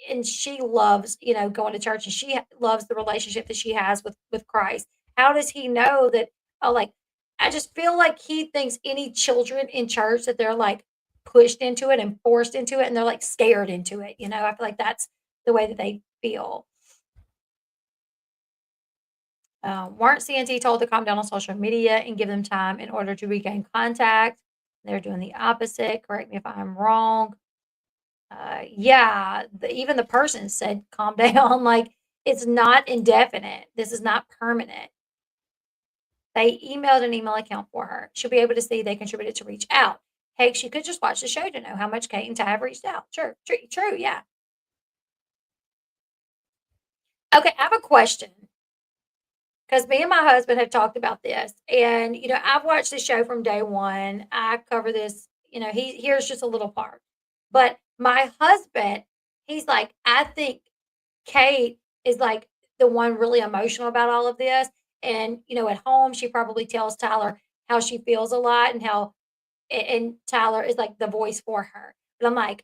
And she loves, going to church, and she loves the relationship that she has with Christ. How does he know that? Oh, like, I just feel like he thinks any children in church, that they're like pushed into it and forced into it, and they're like scared into it. I feel like that's the way that they feel. Weren't CNT told to calm down on social media and give them time in order to regain contact? They're doing the opposite. Correct me if I'm wrong. Yeah, even the person said, calm down. Like, it's not indefinite. This is not permanent. They emailed an email account for her. She'll be able to see they contributed to reach out. Heck, she could just watch the show to know how much Kate and Ty have reached out. True, yeah. Okay, I have a question. because me and my husband have talked about this, and I've watched the show from day one. I cover this. Here's just a little part, but my husband, he's like, I think Kate is like the one really emotional about all of this, and at home she probably tells Tyler how she feels a lot, and how and Tyler is like the voice for her. But I'm like,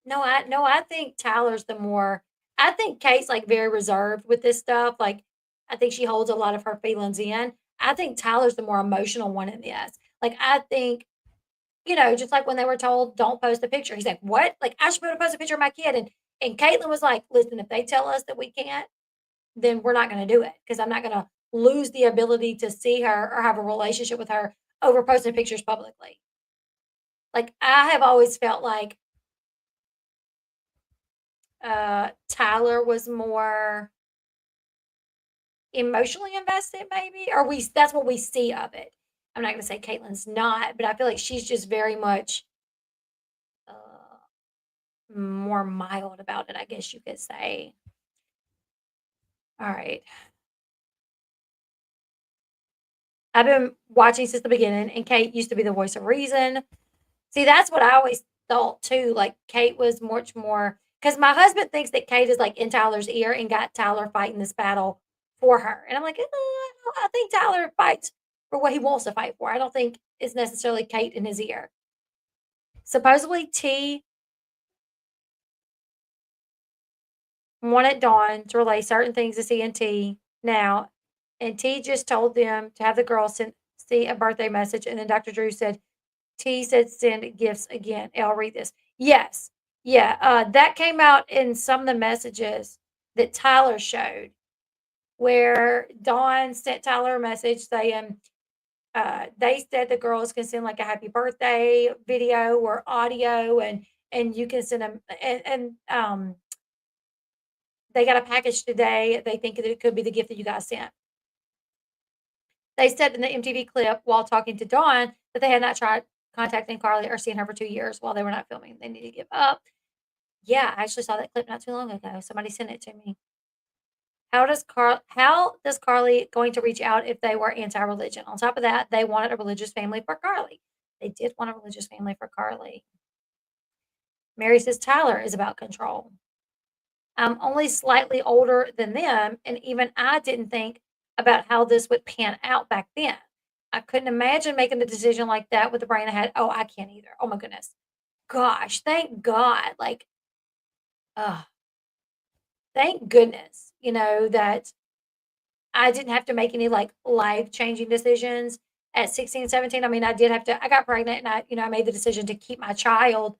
no, I think Tyler's the more. I think Kate's like very reserved with this stuff. Like, I think she holds a lot of her feelings in. I think Tyler's the more emotional one in this. Like, I think, just like when they were told, don't post a picture. He's like, what? Like, I should be able to post a picture of my kid. And Caitlin was like, listen, if they tell us that we can't, then we're not going to do it, because I'm not going to lose the ability to see her or have a relationship with her over posting pictures publicly. Like, I have always felt like Tyler was more emotionally invested, maybe, or that's what we see of it. I'm not going to say Caitlin's not, but I feel like she's just very much more mild about it, I guess you could say. All right. I've been watching since the beginning, and Kate used to be the voice of reason. See, that's what I always thought too. Like, Kate was much more, because my husband thinks that Kate is like in Tyler's ear and got Tyler fighting this battle for her. And I'm like, I think Tyler fights for what he wants to fight for. I don't think it's necessarily Kate in his ear. Supposedly, T wanted Dawn to relay certain things to C and T now, and T just told them to have the girls send C a birthday message, and then Dr. Drew said, T said send gifts again. I'll read this. Yes. Yeah. That came out in some of the messages that Tyler showed, where Dawn sent Tyler a message saying, they said the girls can send like a happy birthday video or audio, and you can send them, and they got a package today. They think that it could be the gift that you guys sent. They said in the MTV clip while talking to Dawn that they had not tried contacting Carly or seeing her for 2 years while they were not filming. They need to give up. Yeah, I actually saw that clip not too long ago. Somebody sent it to me. How does Carly going to reach out if they were anti-religion? On top of that, they wanted a religious family for Carly. They did want a religious family for Carly. Mary says Tyler is about control. I'm only slightly older than them, and even I didn't think about how this would pan out back then. I couldn't imagine making a decision like that with the brain I had. Oh, I can't either. Oh my goodness. Gosh, thank God. Like, thank goodness, that I didn't have to make any like life-changing decisions at 16, 17. I mean, I got pregnant, and I made the decision to keep my child,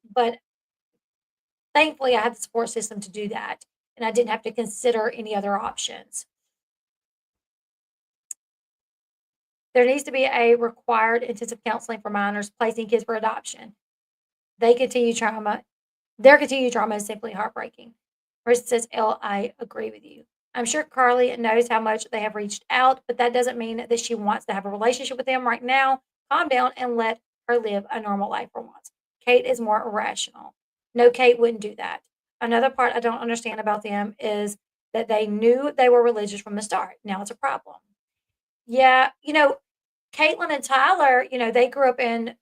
but thankfully I had the support system to do that, and I didn't have to consider any other options. There needs to be a required intensive counseling for minors placing kids for adoption. Their continued trauma is simply heartbreaking. Marissa says, Elle, I agree with you. I'm sure Carly knows how much they have reached out, but that doesn't mean that she wants to have a relationship with them right now. Calm down and let her live a normal life for once. Kate is more irrational. No, Kate wouldn't do that. Another part I don't understand about them is that they knew they were religious from the start. Now it's a problem. Yeah, Caitlin and Tyler, they grew up in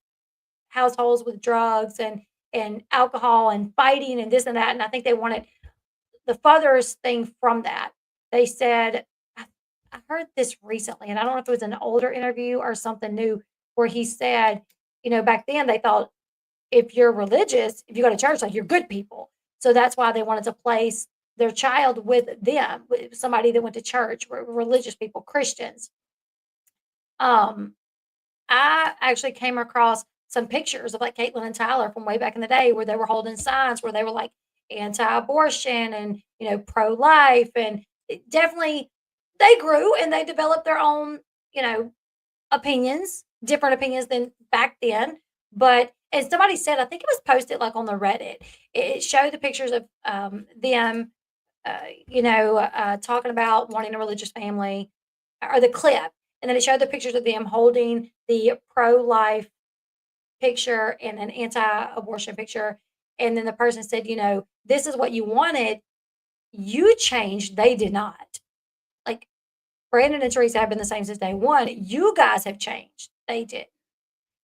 households with drugs and alcohol and fighting and this and that. And I think they wanted the father's thing from that. They said, I heard this recently, and I don't know if it was an older interview or something new, where he said, back then they thought if you're religious, if you go to church, like you're good people. So that's why they wanted to place their child with them, with somebody that went to church, religious people, Christians. I actually came across some pictures of like Caitlin and Tyler from way back in the day where they were holding signs where they were like anti-abortion and pro-life, and definitely they grew and they developed their own different opinions than back then. But as somebody said, I think it was posted like on the Reddit, it showed the pictures of them talking about wanting a religious family, or the clip, and then it showed the pictures of them holding the pro-life picture and an anti-abortion picture. And then the person said, this is what you wanted. You changed. They did not. Like, Brandon and Teresa have been the same since day one. You guys have changed. They did.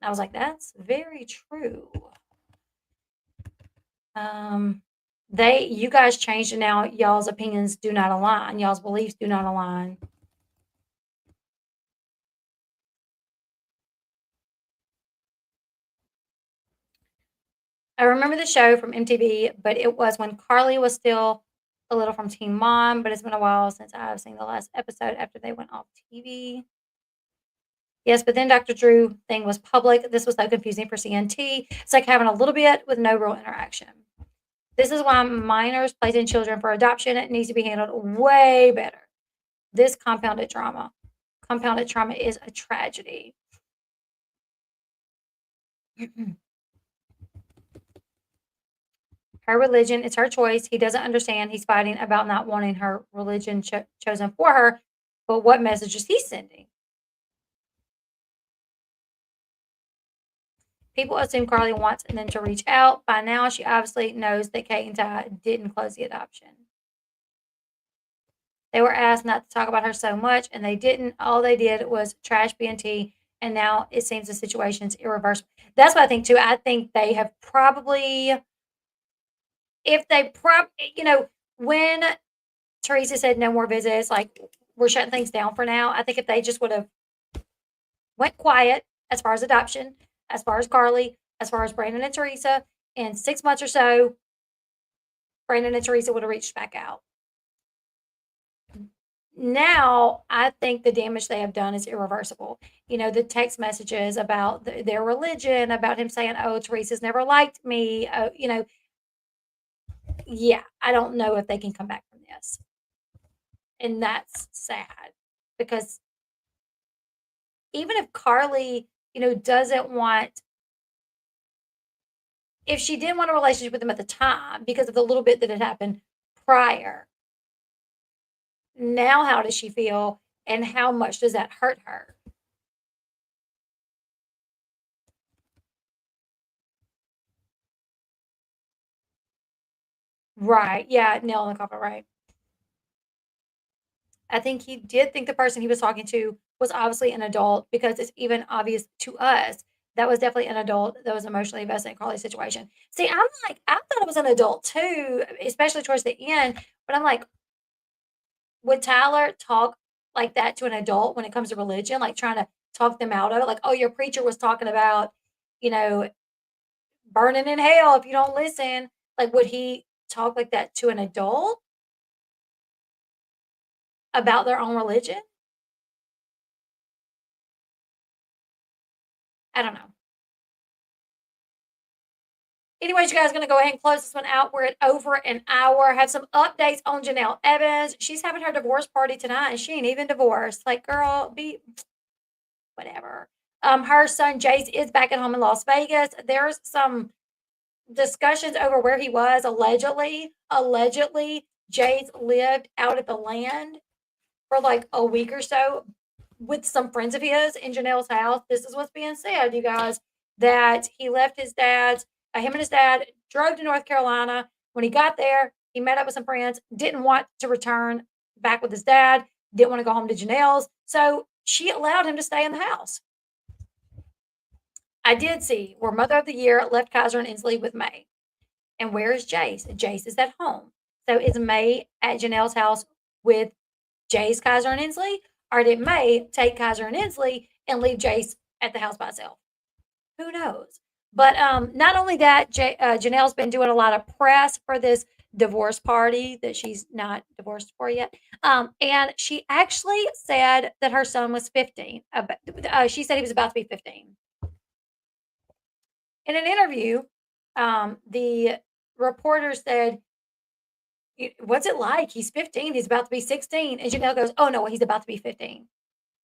I was like, that's very true. You guys changed, and now y'all's opinions do not align. Y'all's beliefs do not align. I remember the show from MTV, but it was when Carly was still a little from Teen Mom, but it's been a while since I've seen the last episode after they went off TV. Yes, but then Dr. Drew thing was public. This was so confusing for CNT. It's like having a little bit with no real interaction. This is why minors placed in children for adoption, it needs to be handled way better. This compounded trauma is a tragedy. Her religion is her choice. He doesn't understand. He's fighting about not wanting her religion chosen for her. But what message is he sending? People assume Carly wants them to reach out. By now, she obviously knows that Kate and Ty didn't close the adoption. They were asked not to talk about her so much, and they didn't. All they did was trash B&T, and now it seems the situation's irreversible. That's what I think, too. I think they have probably, when Teresa said no more visits, like, we're shutting things down for now, I think if they just would have went quiet as far as adoption, as far as Carly, as far as Brandon and Teresa, in 6 months or so, Brandon and Teresa would have reached back out. Now, I think the damage they have done is irreversible. The text messages about their religion, about him saying, oh, Teresa's never liked me. Yeah, I don't know if they can come back from this. And that's sad because even if Carly, doesn't want, if she didn't want a relationship with him at the time because of the little bit that had happened prior, now how does she feel and how much does that hurt her? Right. Yeah, nail on the coffin, right. I think he did think the person he was talking to was obviously an adult because it's even obvious to us that was definitely an adult that was emotionally invested in Carly's situation. See, I'm like, I thought it was an adult too, especially towards the end, but I'm like, would Tyler talk like that to an adult when it comes to religion, like trying to talk them out of it? Like, oh, your preacher was talking about, burning in hell if you don't listen. Like, would he talk like that to an adult about their own religion? I don't know. Anyways, you guys are going to go ahead and close this one out. We're at over an hour. Have some updates on Janelle Evans. She's having her divorce party tonight, and she ain't even divorced. Like, girl, be whatever. Her son Jace is back at home in Las Vegas. There's some discussions over where he was. Allegedly, Jace lived out at the land for like a week or so with some friends of his in Janelle's house. This is what's being said, you guys, that he left his dad's. Him and his dad drove to North Carolina. When he got there, he met up with some friends, didn't want to return back with his dad, didn't want to go home to Janelle's. So she allowed him to stay in the house. I did see where Mother of the Year left Kaiser and Inslee with May. And where is Jace? Jace is at home. So is May at Janelle's house with Jace, Kaiser, and Inslee? Or did May take Kaiser and Inslee and leave Jace at the house by itself? Who knows? But not only that, Janelle's been doing a lot of press for this divorce party that she's not divorced for yet. And she actually said that her son was 15. She said he was about to be 15. In an interview, the reporter said, what's it like? He's 15. He's about to be 16. And Janelle goes, oh, no, he's about to be 15.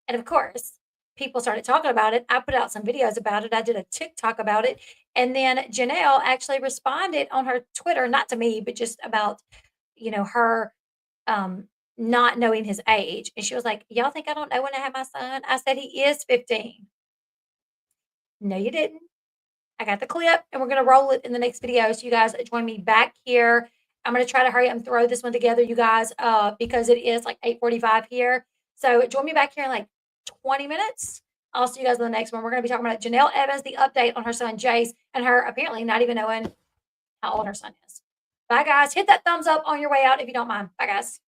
And of course, people started talking about it. I put out some videos about it. I did a TikTok about it. And then Janelle actually responded on her Twitter, not to me, but just about, her not knowing his age. And she was like, y'all think I don't know when I have my son? I said, he is 15. No, you didn't. I got the clip and we're going to roll it in the next video. So you guys join me back here. I'm going to try to hurry up and throw this one together, you guys, because it is like 8:45 here. So join me back here in like 20 minutes. I'll see you guys in the next one. We're going to be talking about Janelle Evans, the update on her son Jace, and her apparently not even knowing how old her son is. Bye, guys. Hit that thumbs up on your way out if you don't mind. Bye, guys.